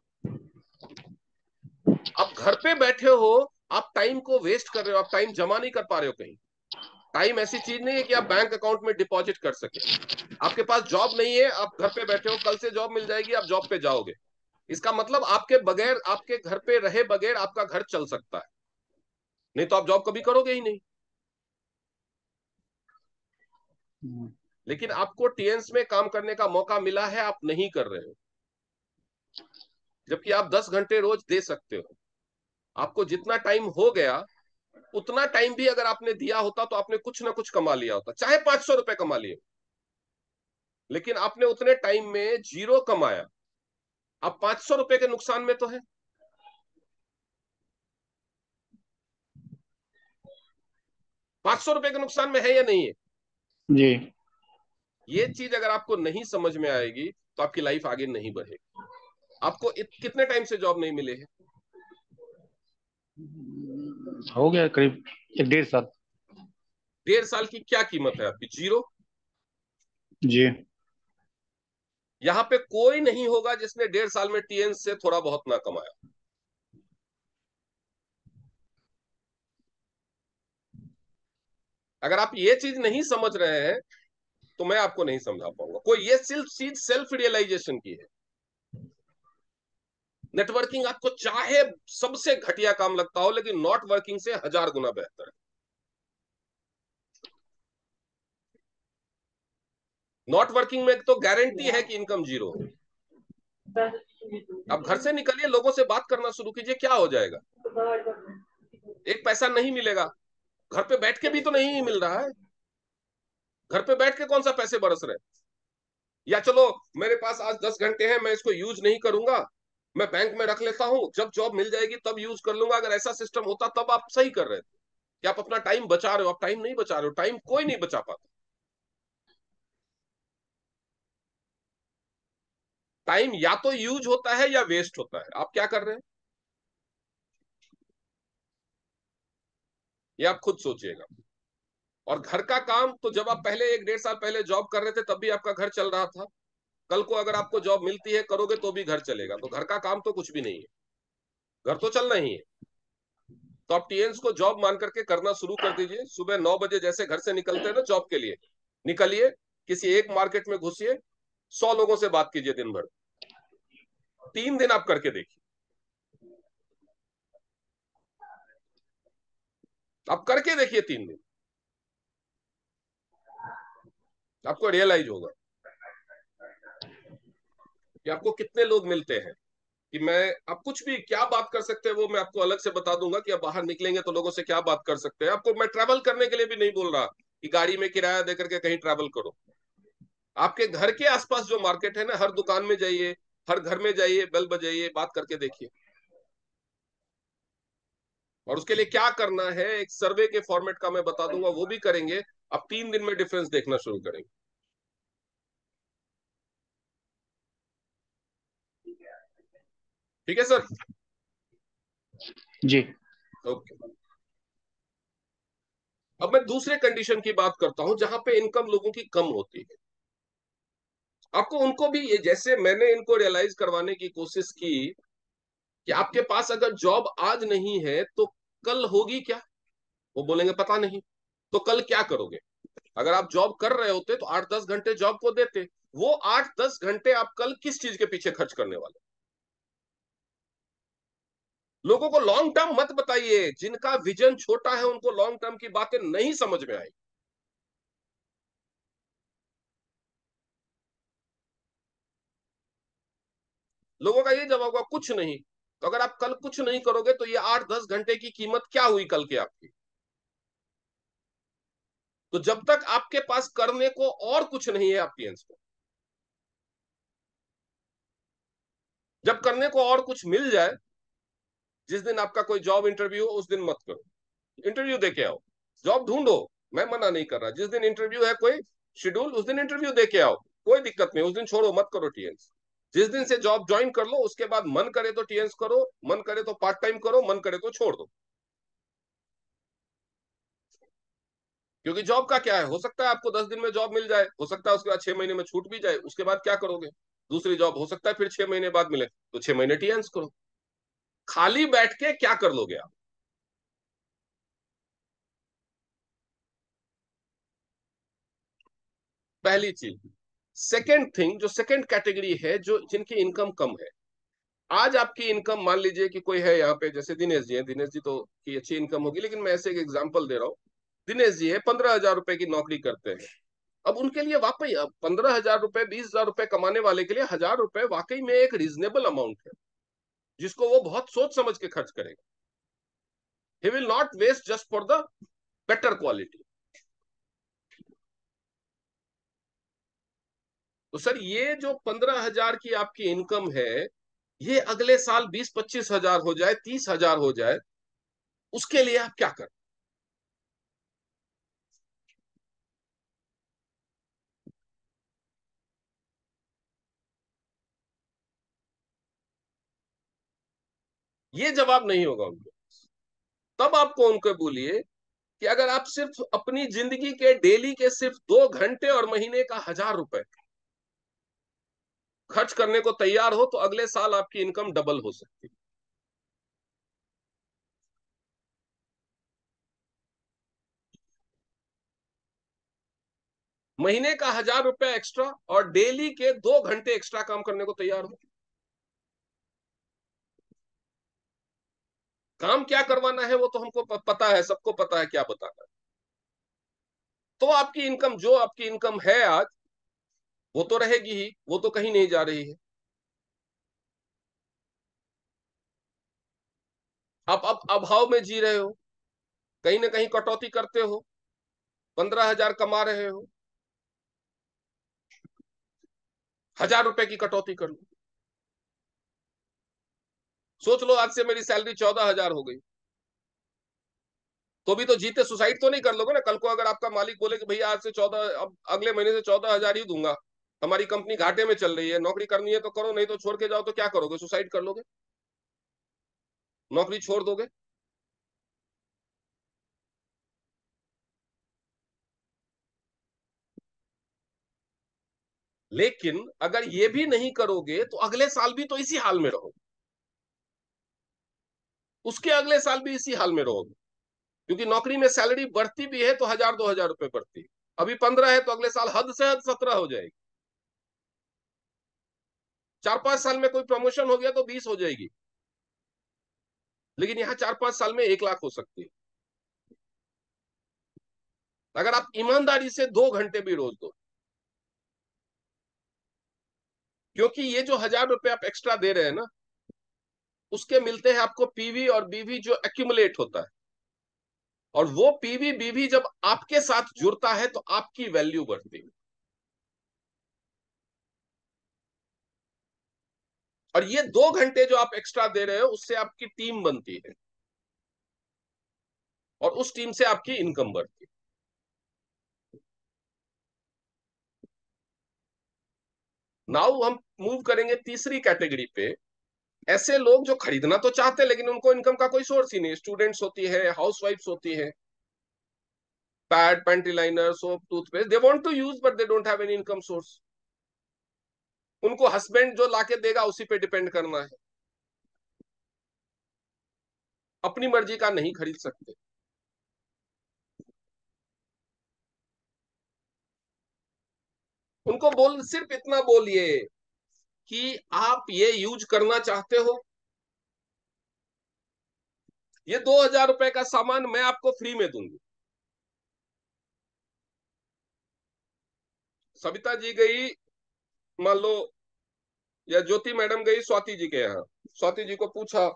आप घर पे बैठे हो, आप टाइम को वेस्ट कर रहे हो, आप टाइम जमा नहीं कर पा रहे हो कहीं। टाइम ऐसी चीज नहीं है कि आप बैंक अकाउंट में डिपॉजिट कर सके। आपके पास जॉब नहीं है, आप घर पे बैठे हो, कल से जॉब मिल जाएगी, आप जॉब पे जाओगे। इसका मतलब आपके बगैर, आपके घर पे रहे बगैर आपका घर चल सकता है, नहीं तो आप जॉब कभी करोगे ही नहीं। लेकिन आपको टीएन्स में काम करने का मौका मिला है, आप नहीं कर रहे हो, जबकि आप 10 घंटे रोज दे सकते हो। आपको जितना टाइम हो गया उतना टाइम भी अगर आपने दिया होता तो आपने कुछ ना कुछ कमा लिया होता, चाहे 500 रुपए कमा लिए। लेकिन आपने उतने टाइम में जीरो कमाया। अब 500 रुपए के नुकसान में तो है। 500 रुपए के नुकसान में है या नहीं है?
जी।
ये चीज अगर आपको नहीं समझ में आएगी तो आपकी लाइफ आगे नहीं बढ़ेगी। आपको कितने टाइम से जॉब नहीं मिले है?
हो गया करीब 1.5 साल।
1.5 साल की क्या कीमत है आपकी? जीरो।
जी।
यहां पे कोई नहीं होगा जिसने 1.5 साल में टीएन्स से थोड़ा बहुत ना कमाया। अगर आप ये चीज नहीं समझ रहे हैं तो मैं आपको नहीं समझा पाऊंगा। कोई ये सिर्फ चीज सेल्फ रियलाइजेशन की है। नेटवर्किंग आपको चाहे सबसे घटिया काम लगता हो, लेकिन नॉट वर्किंग से 1000 गुना बेहतर है। नॉट वर्किंग में तो गारंटी है कि इनकम जीरो है। अब घर से निकलिए, लोगों से बात करना शुरू कीजिए, क्या हो जाएगा? एक पैसा नहीं मिलेगा। घर पे बैठ के भी तो नहीं मिल रहा है। घर पे बैठ के कौन सा पैसे बरस रहे? या चलो मेरे पास आज 10 घंटे हैं, मैं इसको यूज नहीं करूंगा, मैं बैंक में रख लेता हूं, जब जॉब मिल जाएगी तब यूज कर लूंगा। अगर ऐसा सिस्टम होता तब आप सही कर रहे थे कि आप अपना टाइम बचा रहे हो। आप टाइम नहीं बचा रहे हो, टाइम कोई नहीं बचा पाता। टाइम या तो यूज होता है या वेस्ट होता है। आप क्या कर रहे हैं ये आप खुद सोचिएगा। और घर का काम तो जब आप पहले 1-1.5 साल पहले जॉब कर रहे थे तब भी आपका घर चल रहा था। कल को अगर आपको जॉब मिलती है, करोगे तो भी घर चलेगा। तो घर का काम तो कुछ भी नहीं है, घर तो चलना ही है। तो आप टीएन्स को जॉब मान करके करना शुरू कर दीजिए। सुबह 9 बजे जैसे घर से निकलते हैं ना जॉब के लिए, निकलिए, किसी एक मार्केट में घुसिए, 100 लोगों से बात कीजिए दिन भर। 3 दिन आप करके देखिए, आप करके देखिए 3 दिन, आपको रियलाइज होगा कि आपको कितने लोग मिलते हैं। कि मैं, आप कुछ भी क्या बात कर सकते हैं वो मैं आपको अलग से बता दूंगा कि आप बाहर निकलेंगे तो लोगों से क्या बात कर सकते हैं। आपको मैं ट्रैवल करने के लिए भी नहीं बोल रहा कि गाड़ी में किराया देकर के कहीं ट्रैवल करो। आपके घर के आसपास जो मार्केट है ना, हर दुकान में जाइए, हर घर में जाइए, बेल बजाइए, बात करके देखिए। और उसके लिए क्या करना है, एक सर्वे के फॉर्मेट का मैं बता दूंगा, वो भी करेंगे। आप 3 दिन में डिफरेंस देखना शुरू करेंगे। ठीक है सर?
जी।
ओके। अब मैं दूसरे कंडीशन की बात करता हूं जहां पे इनकम लोगों की कम होती है। आपको उनको भी ये, जैसे मैंने इनको रियलाइज करवाने की कोशिश की कि आपके पास अगर जॉब आज नहीं है तो कल होगी क्या? वो बोलेंगे पता नहीं। तो कल क्या करोगे? अगर आप जॉब कर रहे होते तो 8-10 घंटे जॉब को देते। वो 8-10 घंटे आप कल किस चीज के पीछे खर्च करने वाले? लोगों को लॉन्ग टर्म मत बताइए। जिनका विजन छोटा है उनको लॉन्ग टर्म की बातें नहीं समझ में आई। लोगों का ये जवाब होगा कुछ नहीं। तो अगर आप कल कुछ नहीं करोगे तो ये 8-10 घंटे की कीमत क्या हुई कल के आपकी? तो जब तक आपके पास करने को और कुछ नहीं है आपकी में, जब करने को और कुछ मिल जाए, जिस दिन आपका कोई जॉब इंटरव्यू हो उस दिन मत करो, इंटरव्यू दे के आओ। जॉब ढूंढो, मैं मना नहीं कर रहा। जिस दिन इंटरव्यू है कोई शेड्यूल, उस दिन इंटरव्यू दे के आओ, कोई दिक्कत नहीं। उस दिन छोड़ो, मत करो टीएन्स। जिस दिन से जॉब ज्वाइन कर लो उसके बाद मन करे तो टीएन्स करो, मन करे तो पार्ट टाइम करो, मन करे तो छोड़ दो। क्योंकि जॉब का क्या है, हो सकता है आपको 10 दिन में जॉब मिल जाए, हो सकता है उसके बाद 6 महीने में छूट भी जाए। उसके बाद क्या करोगे? दूसरी जॉब हो सकता है फिर 6 महीने बाद मिले, तो 6 महीने टीएन्स करो। खाली बैठ के क्या कर लोगे आप? पहली चीज। सेकेंड थिंग, जो सेकेंड कैटेगरी है, जो जिनकी इनकम कम है। आज आपकी इनकम, मान लीजिए कि कोई है यहाँ पे, जैसे दिनेश जी है, दिनेश जी तो की अच्छी इनकम होगी, लेकिन मैं ऐसे एक एग्जांपल दे रहा हूँ। दिनेश जी है, 15,000 रुपए की नौकरी करते हैं। अब उनके लिए वाकई, अब 15,000 रुपए, 20,000 रुपए कमाने वाले के लिए 1,000 रुपए वाकई में एक रीजनेबल अमाउंट है, जिसको वो बहुत सोच समझ के खर्च करेगा। He will not waste just for the better quality. तो सर, ये जो 15,000 की आपकी इनकम है, ये अगले साल 20-25 हजार हो जाए, 30,000 हो जाए, उसके लिए आप क्या करें? ये जवाब नहीं होगा उनको। तब आपको उनको बोलिए कि अगर आप सिर्फ अपनी जिंदगी के डेली के सिर्फ 2 घंटे और महीने का 1,000 रुपए खर्च करने को तैयार हो तो अगले साल आपकी इनकम डबल हो सकती है। महीने का 1,000 रुपए एक्स्ट्रा और डेली के 2 घंटे एक्स्ट्रा काम करने को तैयार हो। काम क्या करवाना है वो तो हमको पता है, सबको पता है क्या बताना है। तो आपकी इनकम, जो आपकी इनकम है आज, वो तो रहेगी ही, वो तो कहीं नहीं जा रही है। आप अब अभाव में जी रहे हो, कहीं ना कहीं कटौती करते हो। 15,000 कमा रहे हो, 1,000 रुपए की कटौती कर लो। सोच लो आज से मेरी सैलरी 14,000 हो गई, तो भी तो जीते सुसाइड तो नहीं कर लोगे ना? कल को अगर आपका मालिक बोले कि भैया आज से 14, अब अगले महीने से 14,000 ही दूंगा, हमारी कंपनी घाटे में चल रही है, नौकरी करनी है तो करो, नहीं तो छोड़ के जाओ, तो क्या करोगे? सुसाइड कर लोगे? नौकरी छोड़ दोगे? लेकिन अगर ये भी नहीं करोगे तो अगले साल भी तो इसी हाल में रहोगे, उसके अगले साल भी इसी हाल में रहोगे। क्योंकि नौकरी में सैलरी बढ़ती भी है तो 1,000-2,000 रुपए बढ़ती है। अभी 15 है तो अगले साल हद से हद 17 हो जाएगी। 4-5 साल में कोई प्रमोशन हो गया तो 20 हो जाएगी, लेकिन यहाँ 4-5 साल में 1,00,000 हो सकती है, अगर आप ईमानदारी से 2 घंटे भी रोज दो। क्योंकि ये जो 1,000 रुपए आप एक्स्ट्रा दे रहे हैं ना, उसके मिलते हैं आपको पीवी और बीवी जो एक्यूमुलेट होता है। और वो पीवी बीवी जब आपके साथ जुड़ता है तो आपकी वैल्यू बढ़ती है। और ये 2 घंटे जो आप एक्स्ट्रा दे रहे हो उससे आपकी टीम बनती है, और उस टीम से आपकी इनकम बढ़ती है। नाउ हम मूव करेंगे तीसरी कैटेगरी पे। ऐसे लोग जो खरीदना तो चाहते हैं लेकिन उनको इनकम का कोई सोर्स ही नहीं। स्टूडेंट्स होती है, हाउस वाइफ्स होती है, pad, panty liner, soap, toothpaste, they want to use but they don't have any income source. उनको हस्बैंड जो लाके देगा उसी पे डिपेंड करना है, अपनी मर्जी का नहीं खरीद सकते। उनको बोल सिर्फ इतना बोलिए कि आप ये यूज करना चाहते हो, ये 2,000 रुपए का सामान मैं आपको फ्री में दूंगी। सविता जी गई, मान लो, या ज्योति मैडम गई स्वाति जी के यहाँ। स्वाति जी को पूछा,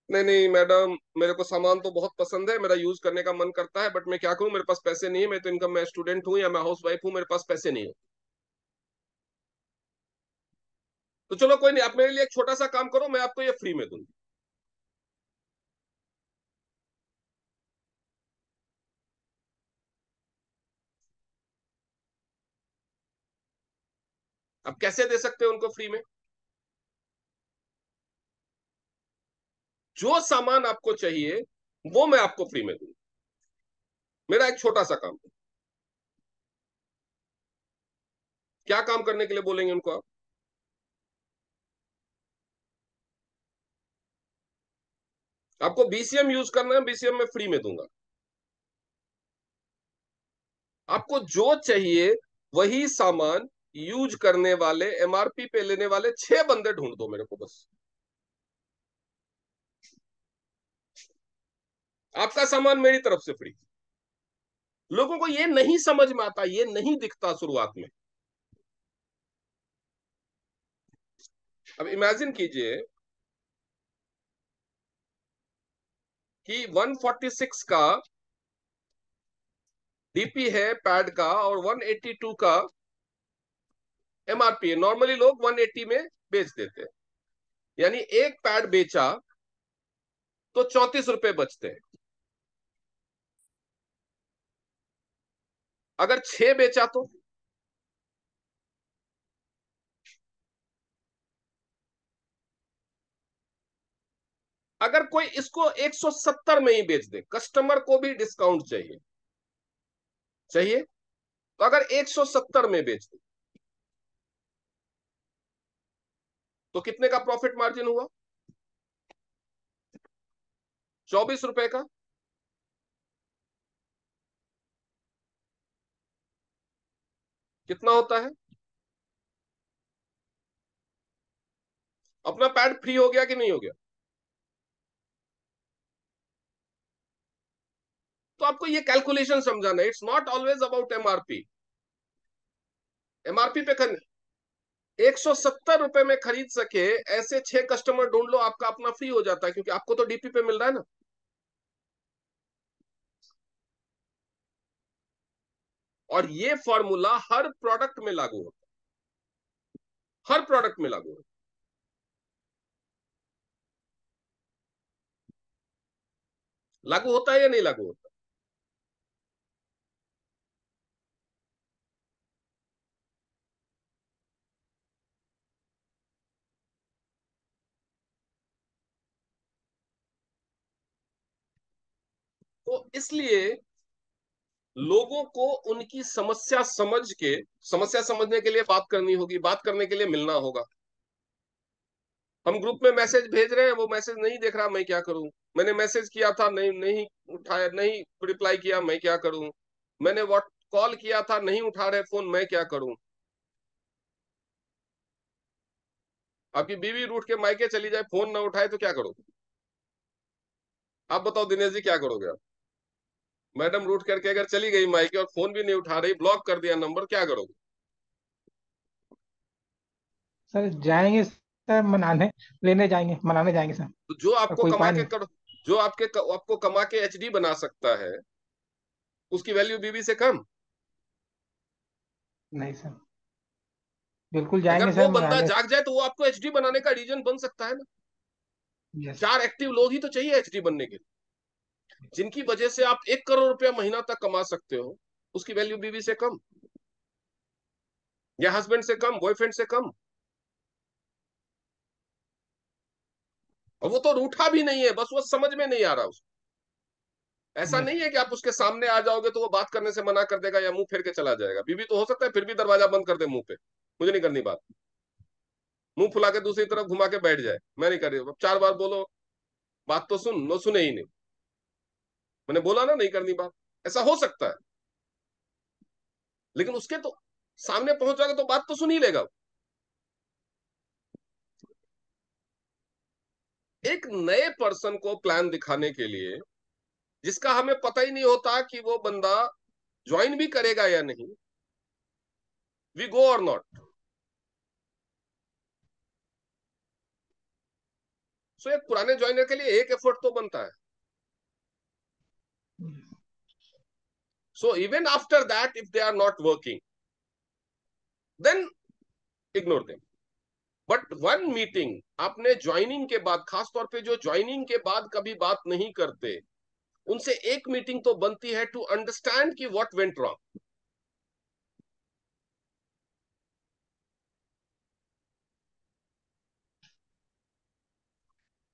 नहीं नहीं मैडम, मेरे को सामान तो बहुत पसंद है, मेरा यूज करने का मन करता है, बट मैं क्या करूं, मेरे पास पैसे नहीं है, मैं तो इनकम, मैं स्टूडेंट हूं या मैं हाउस वाइफ हूं, मेरे पास पैसे नहीं है। तो चलो कोई नहीं, आप मेरे लिए एक छोटा सा काम करो, मैं आपको ये फ्री में दूंगी। अब कैसे दे सकते हो उनको फ्री में? जो सामान आपको चाहिए वो मैं आपको फ्री में दूंगा। मेरा एक छोटा सा काम है। क्या काम करने के लिए बोलेंगे उनको आप? आपको बीसीएम यूज करना है, बीसीएम में फ्री में दूंगा। आपको जो चाहिए वही सामान यूज करने वाले, एमआरपी पे लेने वाले 6 बंदे ढूंढ दो मेरे को बस। आपका सामान मेरी तरफ से फ्री। लोगों को ये नहीं समझ में आता, ये नहीं दिखता शुरुआत में। अब इमेजिन कीजिए कि 146 का डीपी है पैड का और 182 का एमआरपी है। नॉर्मली लोग 180 में बेच देते हैं, यानी एक पैड बेचा तो 34 रुपए बचते हैं। अगर 6 बेचा तो अगर कोई इसको 170 में ही बेच दे, कस्टमर को भी डिस्काउंट चाहिए, चाहिए, तो अगर 170 में बेच दे तो कितने का प्रॉफिट मार्जिन हुआ? 24 रुपए का। कितना होता है? अपना पैड फ्री हो गया कि नहीं हो गया? तो आपको ये कैलकुलेशन समझाना है, it's not always about MRP. MRP पे 170 रुपए में खरीद सके ऐसे 6 कस्टमर ढूंढ लो, आपका अपना फ्री हो जाता है, क्योंकि आपको तो डीपी पे मिल रहा है ना। और ये फॉर्मूला हर प्रोडक्ट में लागू होता है, हर प्रोडक्ट में लागू होता है। लागू होता है या नहीं लागू होता? तो इसलिए लोगों को उनकी समस्या समझ के, समस्या समझने के लिए बात करनी होगी, बात करने के लिए मिलना होगा। हम ग्रुप में मैसेज भेज रहे हैं, वो मैसेज नहीं देख रहा, मैं क्या करूं? मैंने मैसेज किया था, नहीं नहीं उठाया, नहीं रिप्लाई किया, मैं क्या करूं? मैंने व्हाट कॉल किया था, नहीं उठा रहे फोन, मैं क्या करूं? आपकी बीवी रूठ के मायके चली जाए, फोन ना उठाए तो क्या करोगे? आप बताओ दिनेश जी, क्या करोगे आप? मैडम रूठ करके अगर चली गई मायके और फोन भी नहीं उठा रही, ब्लॉक कर दिया नंबर, क्या करोगे?
सर जाएंगे सर मनाने, लेने जाएंगे, मनाने जाएंगे सर।
तो जो
और
आपको
कोई
कमा
उपाय
के
नहीं।
कर, जो आपको कमा के एचडी बना सकता है, उसकी वैल्यू बीवी से कम?
नहीं सर, बिल्कुल
अगर
जाएंगे
वो
सर
बंदा
मनाने।
जाग जाए तो वो आपको एचडी बनाने का रीजन बन सकता है ना।
यस।
4 एक्टिव लोग ही तो चाहिए एचडी बनने के लिए, जिनकी वजह से आप 1 करोड़ रुपया महीना तक कमा सकते हो। उसकी वैल्यू बीवी से कम, या हस्बैंड से कम, बॉयफ्रेंड से कम? और वो तो रूठा भी नहीं है, बस वो समझ में नहीं आ रहा उसको। ऐसा
यस।
नहीं है कि आप उसके सामने आ जाओगे तो वो बात करने से मना कर देगा या मुंह फेर के चला जाएगा। बीवी तो हो सकता है फिर भी दरवाजा बंद कर दे मुंह पे, मुझे नहीं करनी बात, मुंह फुला के दूसरी तरफ घुमा के बैठ जाए, मैं नहीं कर रही। अब 4 बार बोलो बात तो सुन, नो सुने ही नहीं, मैंने बोला ना नहीं करनी बात। ऐसा हो सकता है, लेकिन उसके तो सामने पहुंच जाएगा तो बात तो सुन ही लेगा। एक नए पर्सन को प्लान दिखाने के लिए, जिसका हमें पता ही नहीं होता कि वो बंदा ज्वाइन भी करेगा या नहीं, वी गो और नॉट। सो एक पुराने ज्वाइनर के लिए एक एफर्ट तो बनता है। So even after that if they are not working, then ignore them. But one meeting आपने ज्वाइनिंग के बाद, खासतौर पे जो ज्वाइनिंग के बाद कभी बात नहीं करते, उनसे एक मीटिंग तो बनती है टू अंडरस्टैंड कि व्हाट वेंट रॉन्ग।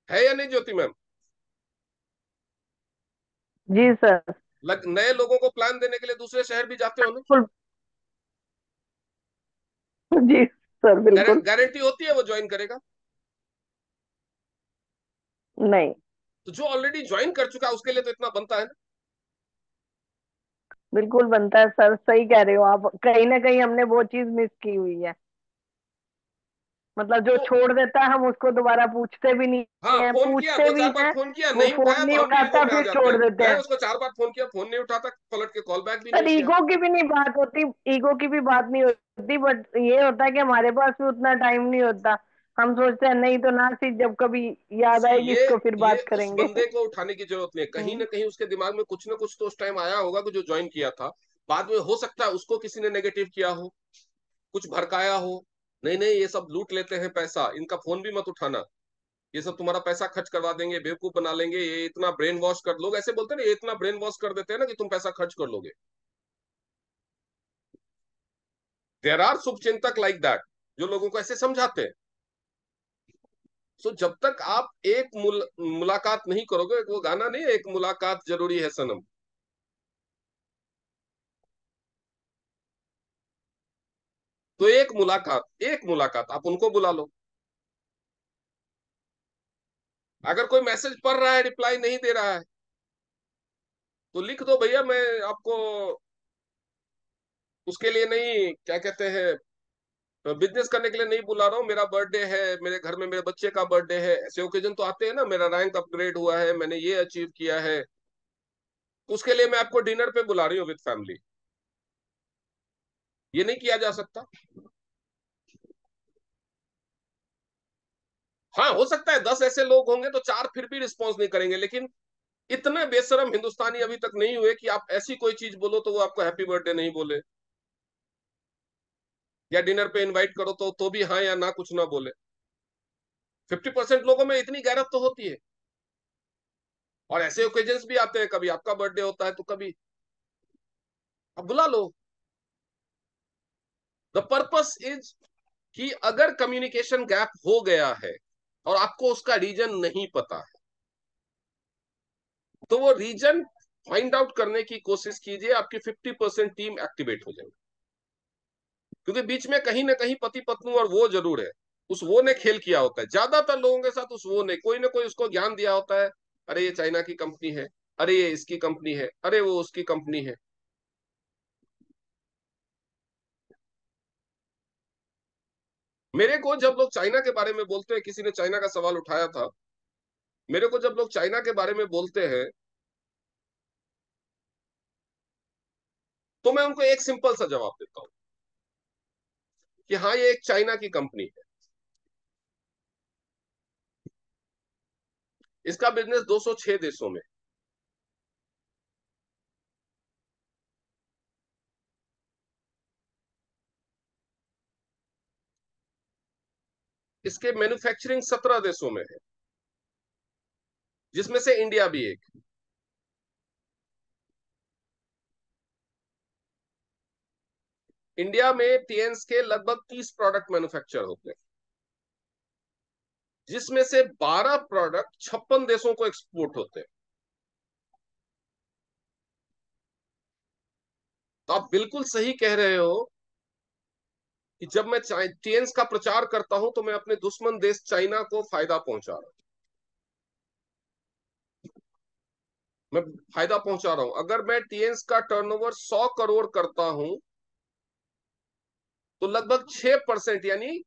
है या नहीं ज्योति मैम?
जी सर।
नए लोगों को प्लान देने के लिए दूसरे शहर भी जाते हो ना?
बिल्कुल। जी सर बिल्कुल।
गारंटी होती है वो ज्वाइन करेगा?
नहीं।
तो जो ऑलरेडी ज्वाइन कर चुका है उसके लिए तो इतना बनता है ना।
बिल्कुल बनता है सर, सही कह रहे हो आप, कहीं ना कहीं हमने वो चीज मिस की हुई है। मतलब जो
तो
छोड़ देता है हम उसको दोबारा पूछते भी नहीं
हाँ,
है,
फोन किया,
पूछते
दो
भी
चार बार
हैं।
फोन किया,
वो
नहीं
फोन
उठाया
नहीं
तो हम भी ईगो
उठाता
में आ
फिर
जाते
छोड़
हैं।
देते
है
हैं।
उसको 4 बार फोन किया, फोन नहीं उठाता, पलट के कॉल बैक भी नहीं
सर
किया।
ईगो की भी नहीं बात होती, ईगो की भी बात नहीं होती, बट ये होता है कि हमारे पास भी उतना टाइम नहीं होता। हम सोचते हैं नहीं तो ना, सिर्फ जब कभी याद
सी
आएगी इसको फिर
ये
बात
उस
करेंगे।
बंदे को उठाने की जरूरत नहीं है, कहीं ना
हम्म।
कहीं उसके दिमाग में कुछ ना कुछ तो उस टाइम आया होगा कि जो ज्वाइन किया था, बाद में हो सकता है उसको किसी ने नेगेटिव किया हो, कुछ भड़काया हो। नहीं नहीं, ये सब लूट लेते हैं पैसा, इनका फोन भी मत उठाना, ये सब तुम्हारा पैसा खर्च करवा देंगे, बेवकूफ बना लेंगे, ये इतना ब्रेन वॉश कर, लोग ऐसे बोलते हैं ना, ये इतना ब्रेन वॉश कर देते हैं ना कि तुम पैसा खर्च कर लोगे। देयर आर शुभचिंतक लाइक दैट, जो लोगों को ऐसे समझाते हैं। सो जब तक आप एक मुलाकात नहीं करोगे, वो गाना नहीं है, एक मुलाकात जरूरी है सनम, तो एक मुलाकात आप उनको बुला लो। अगर कोई मैसेज पढ़ रहा है, रिप्लाई नहीं दे रहा है, तो लिख दो भैया, मैं आपको उसके लिए नहीं, क्या कहते हैं, बिजनेस करने के लिए नहीं बुला रहा हूँ, मेरा बर्थडे है, मेरे घर में मेरे बच्चे का बर्थडे है, ऐसे ओकेजन तो आते हैं ना, मेरा रैंक अपग्रेड हुआ है, मैंने ये अचीव किया है, तो उसके लिए मैं आपको डिनर पे बुला रही हूँ विद फैमिली। ये नहीं किया जा सकता? हाँ, हो सकता है 10 ऐसे लोग होंगे तो 4 फिर भी रिस्पॉन्स नहीं करेंगे, लेकिन इतने बेशरम हिंदुस्तानी अभी तक नहीं हुए कि आप ऐसी कोई चीज बोलो तो वो आपको हैप्पी बर्थडे नहीं बोले, या डिनर पे इनवाइट करो तो भी हाँ या ना कुछ ना बोले। 50% लोगों में इतनी गैरत तो होती है। और ऐसे ओकेजन्स भी आते हैं, कभी आपका बर्थडे होता है तो कभी, अब बुला लो। द पर्पस इज कि अगर कम्युनिकेशन गैप हो गया है और आपको उसका रीजन नहीं पता है, तो वो रीजन फाइंड आउट करने की कोशिश कीजिए, आपकी 50% टीम एक्टिवेट हो जाएगी। क्योंकि बीच में कहीं ना कहीं पति पत्नी और वो जरूर है, उस वो ने खेल किया होता है ज्यादातर लोगों के साथ, उस वो ने कोई ना कोई उसको ज्ञान दिया होता है, अरे ये चाइना की कंपनी है, अरे ये इसकी कंपनी है, अरे वो उसकी कंपनी है। मेरे को जब लोग चाइना के बारे में बोलते हैं, किसी ने चाइना का सवाल उठाया था, मेरे को जब लोग चाइना के बारे में बोलते हैं तो मैं उनको एक सिंपल सा जवाब देता हूं कि हाँ, ये एक चाइना की कंपनी है, इसका बिजनेस 206 देशों में, इसके मैन्युफैक्चरिंग 17 देशों में है, जिसमें से इंडिया भी एक। इंडिया में टीएंस के लगभग 30 प्रोडक्ट मैन्युफैक्चर होते हैं। जिसमें से 12 प्रोडक्ट 56 देशों को एक्सपोर्ट होते हैं। तो आप बिल्कुल सही कह रहे हो कि जब मैं टीएन्स का प्रचार करता हूं तो मैं अपने दुश्मन देश चाइना को फायदा पहुंचा रहा हूं, मैं फायदा पहुंचा रहा हूं। अगर मैं टीएन्स का टर्नओवर 100 करोड़ करता हूं तो लगभग 6% यानी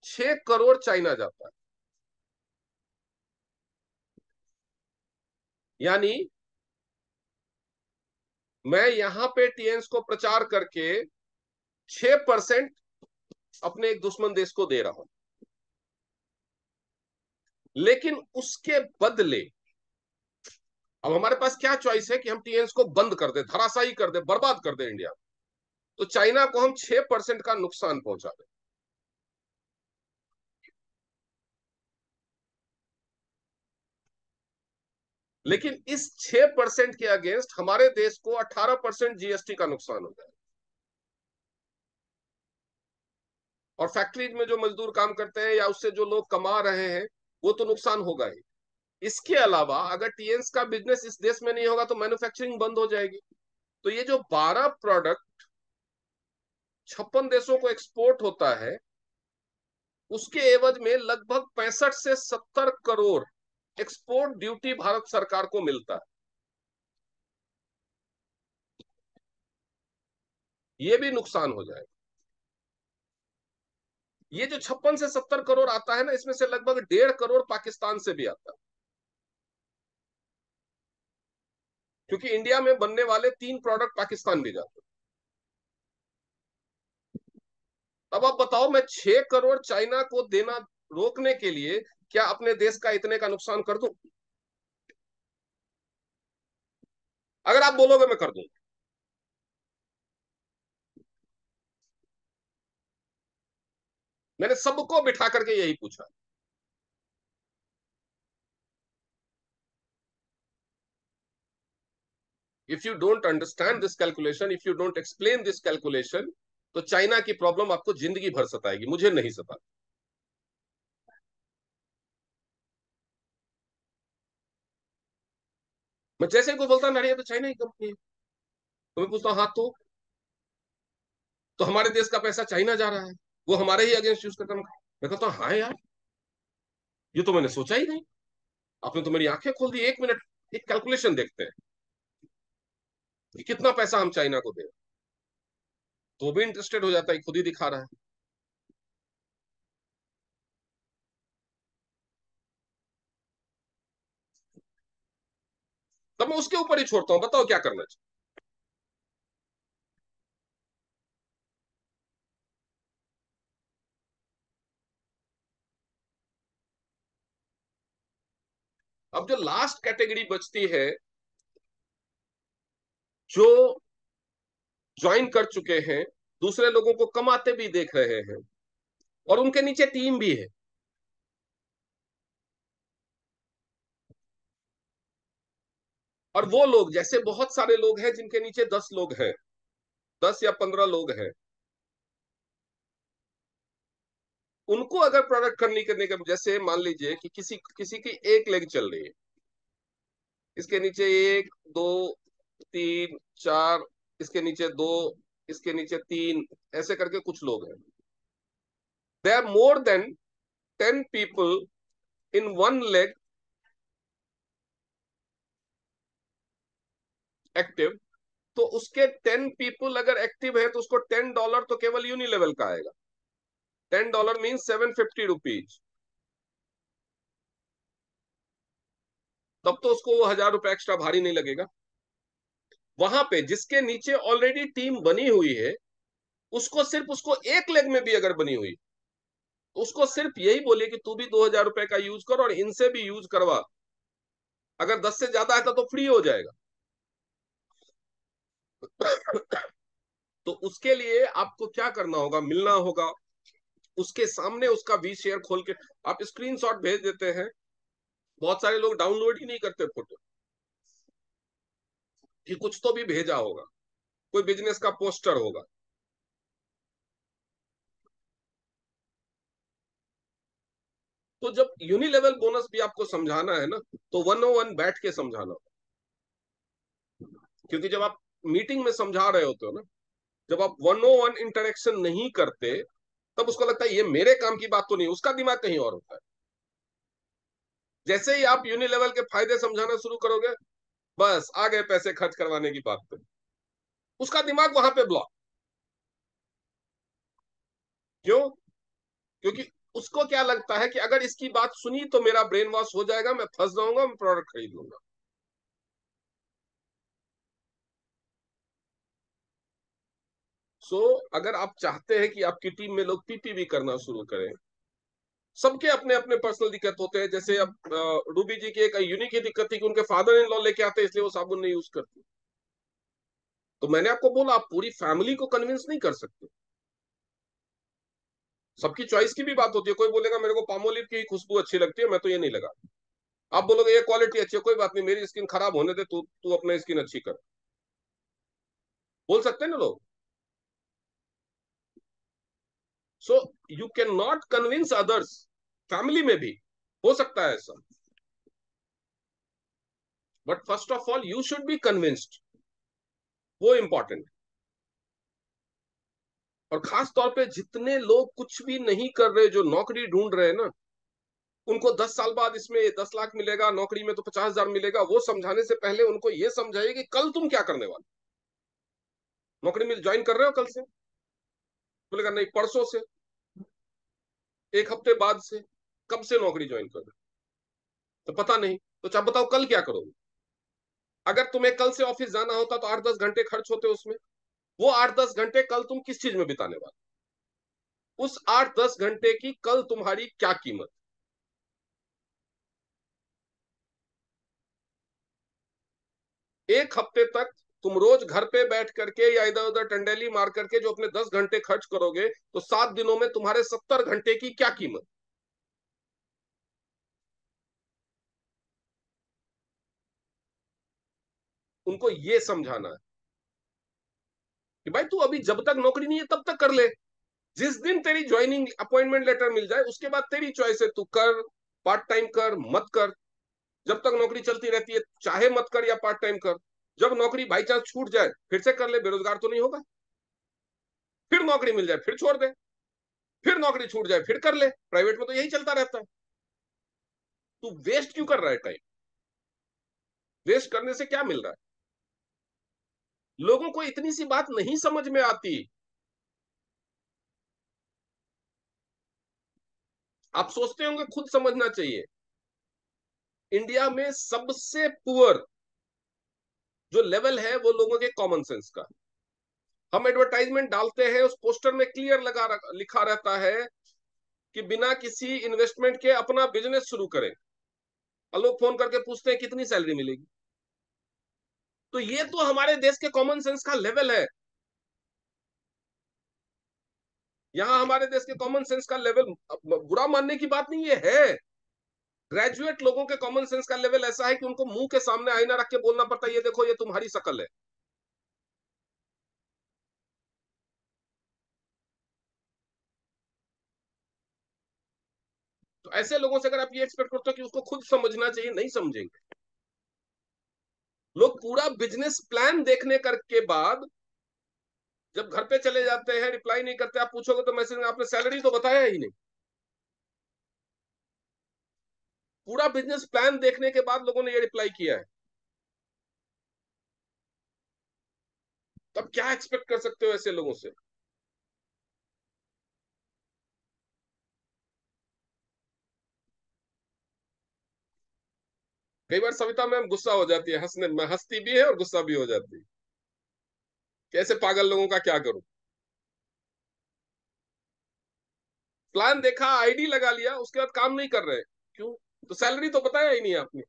6 करोड़ चाइना जाता है। यानी मैं यहां पे टीएन्स को प्रचार करके 6% अपने एक दुश्मन देश को दे रहा हूं। लेकिन उसके बदले अब हमारे पास क्या चॉइस है कि हम टीएन्स को बंद कर दे, धराशायी कर दे, बर्बाद कर दे इंडिया। तो चाइना को हम 6% का नुकसान पहुंचा दें। लेकिन इस 6% के अगेंस्ट हमारे देश को 18% जीएसटी का नुकसान हो जाए। और फैक्ट्री में जो मजदूर काम करते हैं या उससे जो लोग कमा रहे हैं वो तो नुकसान होगा ही। इसके अलावा अगर टीएन्स का बिजनेस इस देश में नहीं होगा तो मैन्युफैक्चरिंग बंद हो जाएगी। तो ये जो 12 प्रोडक्ट 56 देशों को एक्सपोर्ट होता है उसके एवज में लगभग 65 से 70 करोड़ एक्सपोर्ट ड्यूटी भारत सरकार को मिलता है। ये भी नुकसान हो जाएगा। ये जो 56 से 70 करोड़ आता है ना, इसमें से लगभग 1.5 करोड़ पाकिस्तान से भी आता है, क्योंकि इंडिया में बनने वाले 3 प्रोडक्ट पाकिस्तान भी जाते हैं। अब आप बताओ, मैं 6 करोड़ चाइना को देना रोकने के लिए क्या अपने देश का इतने का नुकसान कर दूं? अगर आप बोलोगे मैं कर दूं। मैंने सबको बिठा करके यही पूछा। If you don't understand this calculation, if you don't explain this calculation, तो चाइना की प्रॉब्लम आपको जिंदगी भर सताएगी, मुझे नहीं सता। मैं जैसे ही कोई बोलता ना ये तो चाइना की कंपनी है, तो मैं पूछता हूँ हाँ तो हमारे देश का पैसा चाइना जा रहा है, वो हमारे ही अगेंस्ट यूज करता है। मैं कहता हूँ हाँ यार, ये तो मैंने सोचा ही नहीं। आपने तो मेरी आंखें खोल दी। एक मिनट, एक कैलकुलेशन देखते हैं कि कितना पैसा हम चाइना को दे। तो भी इंटरेस्टेड हो जाता है, खुद ही दिखा रहा है। तब मैं उसके ऊपर ही छोड़ता हूं, बताओ क्या करना चाहिए। अब जो लास्ट कैटेगरी बचती है, जो ज्वाइन कर चुके हैं, दूसरे लोगों को कमाते भी देख रहे हैं और उनके नीचे टीम भी है। और वो लोग, जैसे बहुत सारे लोग हैं जिनके नीचे 10 लोग हैं, 10 या 15 लोग हैं, उनको अगर प्रोडक्ट करने के जैसे मान लीजिए कि किसी किसी की एक लेग चल रही है, इसके नीचे 1 2 3 4, इसके नीचे 2, इसके नीचे 3, ऐसे करके कुछ लोग हैं। They are more than 10 people in one leg active. तो उसके 10 पीपल अगर एक्टिव है तो उसको $10 तो केवल यूनिलेवल का आएगा। $10 मीन 750 रुपीज। तब तो उसको ₹1000 एक्स्ट्रा भारी नहीं लगेगा। वहां पे जिसके नीचे ऑलरेडी टीम बनी हुई है, उसको सिर्फ उसको एक लेग में भी अगर बनी हुई, तो उसको सिर्फ यही बोलिए कि तू भी ₹2000 का यूज कर और इनसे भी यूज करवा। अगर 10 से ज्यादा है तो फ्री हो जाएगा। तो उसके लिए आपको क्या करना होगा, मिलना होगा उसके सामने, उसका वी शेयर खोल के आप स्क्रीनशॉट भेज देते हैं। बहुत सारे लोग डाउनलोड ही नहीं करते फोटो, कि कुछ तो भी भेजा होगा, कोई बिजनेस का पोस्टर होगा। तो जब यूनिलेवल बोनस भी आपको समझाना है ना, तो 101 बैठ के समझाना होगा। क्योंकि जब आप मीटिंग में समझा रहे होते हो ना, जब आप 101 इंटरेक्शन नहीं करते, तब उसको लगता है ये मेरे काम की बात तो नहीं, उसका दिमाग कहीं और होता है। जैसे ही आप यूनिलेवल के फायदे समझाना शुरू करोगे, बस आ गए पैसे खर्च करवाने की बात पे, उसका दिमाग वहां पे ब्लॉक। क्यों? क्योंकि उसको क्या लगता है कि अगर इसकी बात सुनी तो मेरा ब्रेन वॉश हो जाएगा, मैं फंस जाऊंगा, मैं प्रोडक्ट खरीद लूंगा। अगर आप चाहते हैं कि आपकी टीम में लोग पीपीवी करना शुरू करें, सबके अपने अपने पर्सनल दिक्कत होते हैं। जैसे अब रूबी जी की एक यूनिक ही दिक्कत थी कि उनके फादर इन लॉ लेके आते, इसलिए वो साबुन नहीं यूज करती। तो मैंने आपको बोला, आप पूरी फैमिली को कन्विंस नहीं कर सकते। सबकी चॉइस की भी बात होती है। कोई बोलेगा मेरे को पामोलिव की खुशबू अच्छी लगती है, मैं तो ये नहीं लगा। आप बोलोगे ये क्वालिटी अच्छी है, कोई बात नहीं, मेरी स्किन खराब होने दे, तू तू अपनी स्किन अच्छी कर, बोल सकते हैं ना लोग। So you can not convince others. Family में भी हो सकता है ऐसा, but first of all you should be convinced, वो इंपॉर्टेंट। और खास तौर पे जितने लोग कुछ भी नहीं कर रहे, जो नौकरी ढूंढ रहे हैं ना, उनको 10 साल बाद इसमें 10 लाख मिलेगा, नौकरी में तो 50,000 मिलेगा, वो समझाने से पहले उनको ये समझाइए कि कल तुम क्या करने वाले। नौकरी में ज्वाइन कर रहे हो कल से? बोलेगा नहीं, परसों से, एक हफ्ते बाद से। कब से नौकरी ज्वाइन कर रहे हो? तो पता नहीं। तो चाहे बताओ कल क्या करोगे। अगर तुम्हें कल से ऑफिस जाना होता तो 8-10 घंटे खर्च होते उसमें। वो 8-10 घंटे कल तुम किस चीज में बिताने वाले? उस 8-10 घंटे की कल तुम्हारी क्या कीमत? एक हफ्ते तक तुम रोज घर पे बैठ करके या इधर उधर टंडेली मार करके जो अपने 10 घंटे खर्च करोगे, तो 7 दिनों में तुम्हारे 70 घंटे की क्या कीमत? उनको ये समझाना है कि भाई तू अभी जब तक नौकरी नहीं है तब तक कर ले। जिस दिन तेरी ज्वाइनिंग अपॉइंटमेंट लेटर मिल जाए उसके बाद तेरी चॉइस है, तू कर, पार्ट टाइम कर, मत कर। जब तक नौकरी चलती रहती है चाहे मत कर या पार्ट टाइम कर। जब नौकरी बाई चांस छूट जाए फिर से कर ले, बेरोजगार तो नहीं होगा। फिर नौकरी मिल जाए फिर छोड़ दे, फिर नौकरी छूट जाए फिर कर ले। प्राइवेट में तो यही चलता रहता है। तू वेस्ट क्यों कर रहा है टाइम? वेस्ट करने से क्या मिल रहा है? लोगों को इतनी सी बात नहीं समझ में आती। आप सोचते होंगे खुद समझना चाहिए। इंडिया में सबसे पुअर जो लेवल है वो लोगों के कॉमन सेंस का। हम एडवर्टाइजमेंट डालते हैं, उस पोस्टर में क्लियर लिखा रहता है कि बिना किसी इन्वेस्टमेंट के अपना बिजनेस शुरू करें। और लोग फोन करके पूछते हैं कितनी सैलरी मिलेगी। तो ये तो हमारे देश के कॉमन सेंस का लेवल है। यहां हमारे देश के कॉमन सेंस का लेवल बुरा मानने की बात नहीं, ये है। ग्रेजुएट लोगों के कॉमन सेंस का लेवल ऐसा है कि उनको मुंह के सामने आईना रख के बोलना पड़ता है, ये देखो ये तुम्हारी शकल है। तो ऐसे लोगों से अगर आप ये एक्सपेक्ट करते हो कि उसको खुद समझना चाहिए, नहीं समझेंगे लोग। पूरा बिजनेस प्लान देखने करके बाद जब घर पे चले जाते हैं, रिप्लाई नहीं करते, आप पूछोगे तो मैसेज में आपने सैलरी तो बताया ही नहीं। पूरा बिजनेस प्लान देखने के बाद लोगों ने ये रिप्लाई किया है। तब क्या एक्सपेक्ट कर सकते हो ऐसे लोगों से? कई बार सविता मैम गुस्सा हो जाती है, हंसने में हंसती भी है और गुस्सा भी हो जाती है। कैसे पागल लोगों का क्या करूं? प्लान देखा, आईडी लगा लिया, उसके बाद काम नहीं कर रहे। क्यों? तो सैलरी तो बताया ही नहीं आपने।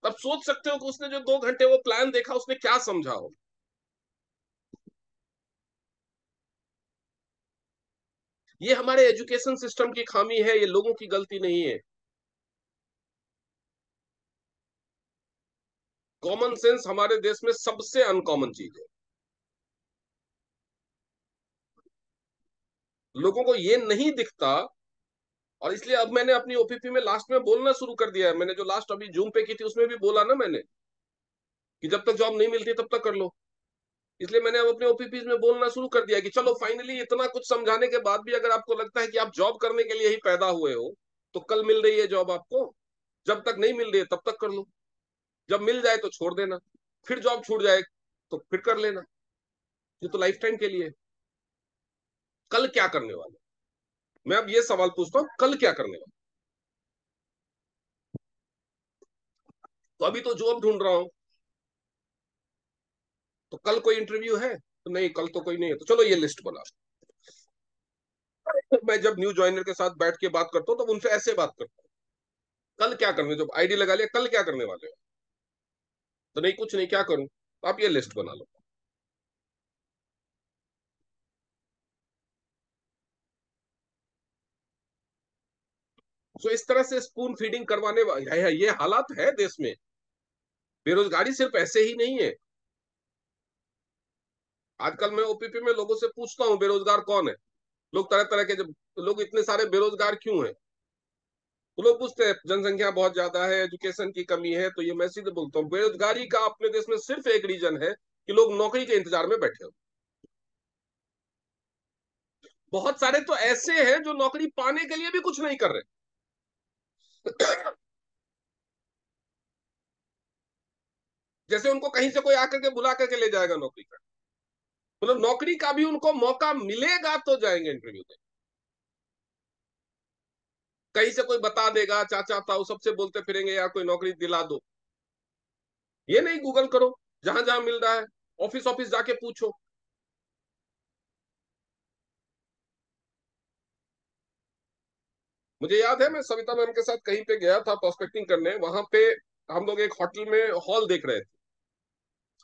तब सोच सकते हो कि उसने जो 2 घंटे वो प्लान देखा उसने क्या समझा हो। ये हमारे एजुकेशन सिस्टम की खामी है, ये लोगों की गलती नहीं है। कॉमन सेंस हमारे देश में सबसे अनकॉमन चीज है। लोगों को ये नहीं दिखता, और इसलिए अब मैंने अपनी ओपीपी में लास्ट में बोलना शुरू कर दिया है। मैंने जो लास्ट अभी जूम पे की थी उसमें भी बोला ना मैंने, कि जब तक जॉब नहीं मिलती तब तक कर लो। इसलिए मैंने अब अपने ओपीपी में बोलना शुरू कर दिया कि चलो फाइनली इतना कुछ समझाने के बाद भी अगर आपको लगता है कि आप जॉब करने के लिए ही पैदा हुए हो, तो कल मिल रही है जॉब आपको, जब तक नहीं मिल रही है तब तक कर लो। जब मिल जाए तो छोड़ देना, फिर जॉब छूट जाए तो फिर कर लेना। ये तो लाइफ टाइम के लिए है। कल क्या करने वाले? मैं अब ये सवाल पूछता हूँ, कल क्या करने वाले? तो अभी तो जॉब ढूंढ रहा हूं, तो कल कोई इंटरव्यू है? तो नहीं, कल तो कोई नहीं है। तो चलो ये लिस्ट बना। मैं जब न्यू ज्वाइनर के साथ बैठ के बात करता हूँ तब उनसे ऐसे बात करता हूँ, कल क्या करने, जब आईडी लगा लिया कल क्या करने वाले हो? तो नहीं कुछ नहीं, क्या करूं? तो आप ये लिस्ट बना लो। सो इस तरह से स्पून फीडिंग करवाने ये हालात है देश में। बेरोजगारी सिर्फ ऐसे ही नहीं है। आजकल मैं ओपीपी में लोगों से पूछता हूँ बेरोजगार कौन है, लोग तरह तरह के, जब लोग इतने सारे बेरोजगार क्यों हैं, तो लोग पूछते हैं जनसंख्या बहुत ज्यादा है, एजुकेशन की कमी है। तो ये मैं सीधे बोलता हूँ, बेरोजगारी का अपने देश में सिर्फ एक रीजन है कि लोग नौकरी के इंतजार में बैठे हो। बहुत सारे तो ऐसे हैं जो नौकरी पाने के लिए भी कुछ नहीं कर रहे। जैसे उनको कहीं से कोई आकर के बुला करके ले जाएगा नौकरी का, मतलब नौकरी का भी उनको मौका मिलेगा तो जाएंगे इंटरव्यू देने। कहीं से कोई बता देगा, चाचा ताऊ सबसे बोलते फिरेंगे यार कोई नौकरी दिला दो। ये नहीं, गूगल करो, जहां जहां मिल रहा है, ऑफिस ऑफिस जाके पूछो। मुझे याद है मैं सविता मैम के साथ कहीं पे गया था प्रोस्पेक्टिंग करने, वहां पे हम लोग एक होटल में हॉल देख रहे थे,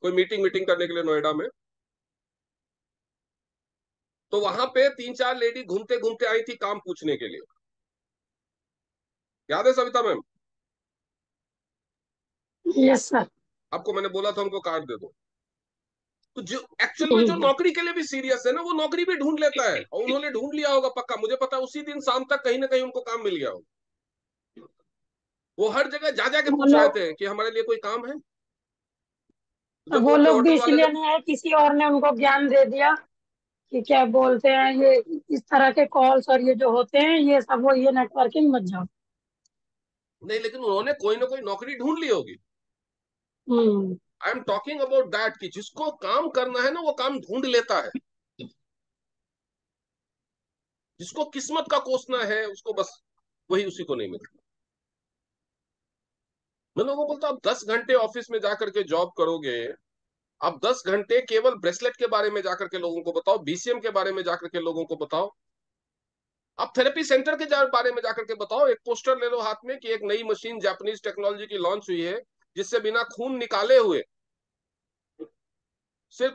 कोई मीटिंग मीटिंग करने के लिए नोएडा में। तो वहां पे तीन चार लेडी घूमते घूमते आई थी काम पूछने के लिए। याद है सविता मैम?
Yes sir.
आपको मैंने बोला था उनको कार्ड दे दो। तो जो एक्चुअल में जो नौकरी के लिए भी सीरियस है ना, वो नौकरी भी ढूंढ लेता है, और उन्होंने ढूंढ लिया होगा पक्का, मुझे पता है उसी दिन शाम तक कहीं ना कहीं उनको काम मिल गया होगा। वो हर जगह जा जाके
वो
पूछ रहे
लोग
थे कि हमारे लिए कोई काम है। जब वो
वो
अपने
लोग भी
होटल वाले
इसलिए
जब,
नहीं आए, किसी और ने उनको ज्ञान दे दिया कि क्या बोलते हैं ये, इस तरह के कॉल्स और ये जो होते हैं ये सब, वो ये नेटवर्किंग मत जाओ।
नहीं लेकिन उन्होंने कोई ना कोई नौकरी ढूंढ ली होगी।
Hmm.
I am talking about that, कि जिसको काम करना है ना वो काम ढूंढ लेता है। जिसको किस्मत का कोसना है उसको बस, वही उसी को नहीं मिलता। मैं लोगों को बोलता हूँ, आप 10 घंटे ऑफिस में जाकर के जॉब करोगे, आप 10 घंटे केवल ब्रेसलेट के बारे में जाकर के लोगों को बताओ, बीसीएम के बारे में जाकर के लोगों को बताओ, आप थेरेपी सेंटर के बारे में जाकर के बताओ। एक पोस्टर ले लो हाथ में कि एक नई मशीन जापानीज टेक्नोलॉजी की लॉन्च हुई है, जिससे बिना खून निकाले हुए सिर्फ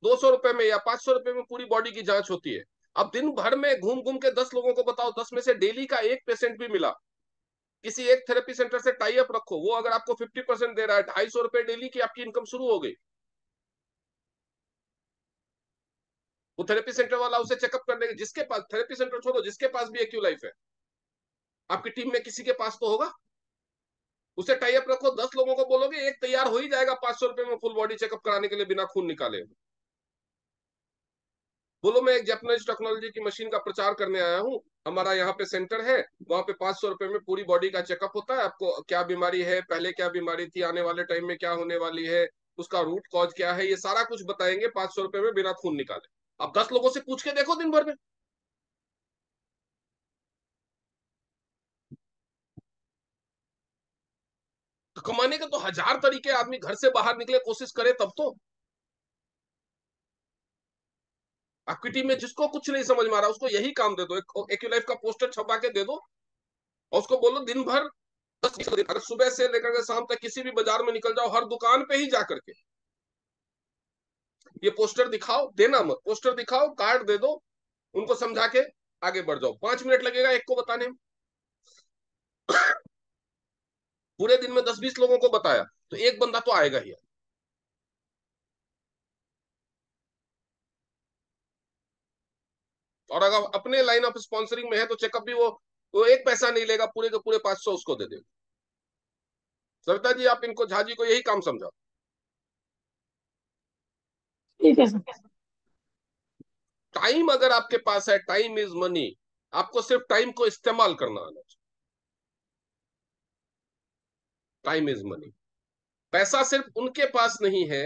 200 रुपए में या 500 रुपए में पूरी बॉडी की जांच होती है। अब दिन भर में घूम घूम के 10 लोगों को बताओ, 10 में से डेली का एक पेशेंट भी मिला, किसी एक थेरेपी सेंटर से टाई अप रखो, वो अगर आपको 50% दे रहा है, 250 रुपए डेली की आपकी इनकम शुरू हो गई। वो थेरेपी सेंटर वाला उसे चेकअप करने के, जिसके पास, थेरेपी सेंटर छोड़ो, जिसके पास भी एक्यू लाइफ है, आपकी टीम में किसी के पास तो होगा, उसे टाई अप रखो, 10 लोगों को बोलोगे, एक तैयार हो ही जाएगा 500 रुपए में फुल बॉडी चेकअप कराने के लिए बिना खून निकाले। बोलो मैं एक जापानीज टेक्नोलॉजी की मशीन का प्रचार करने आया हूँ, हमारा यहाँ पे सेंटर है, वहां पे 500 रुपए में पूरी बॉडी का चेकअप होता है, आपको क्या बीमारी है, पहले क्या बीमारी थी, आने वाले टाइम में क्या होने वाली है, उसका रूट कॉज क्या है, ये सारा कुछ बताएंगे 500 रुपए में बिना खून निकाले। अब 10 लोगों से पूछ के देखो दिन भर में। तो कमाने के तो हजार तरीके, आदमी घर से बाहर निकले कोशिश करे तब तो। आपकी टीम में जिसको कुछ नहीं समझ में आ रहा उसको यही काम दे दो, एक लाइफ का पोस्टर छपा के दे दो, और उसको बोलो दिन भर, अगर सुबह से लेकर के शाम तक किसी भी बाजार में निकल जाओ, हर दुकान पे ही जाकर के ये पोस्टर दिखाओ, देना मत, पोस्टर दिखाओ, कार्ड दे दो, उनको समझा के आगे बढ़ जाओ। 5 मिनट लगेगा एक को बताने में। पूरे दिन में 10-20 लोगों को बताया तो एक बंदा तो आएगा ही। और अगर अपने लाइन ऑफ स्पॉन्सरिंग में है तो चेकअप भी वो एक पैसा नहीं लेगा, पूरे के पूरे 500 उसको दे देगा। सविता जी, आप इनको, झा जी को यही काम समझा।
ठीक है सर।
टाइम अगर आपके पास है, टाइम इज मनी, आपको सिर्फ टाइम को इस्तेमाल करना आना चाहिए। Time is money. पैसा सिर्फ उनके पास नहीं है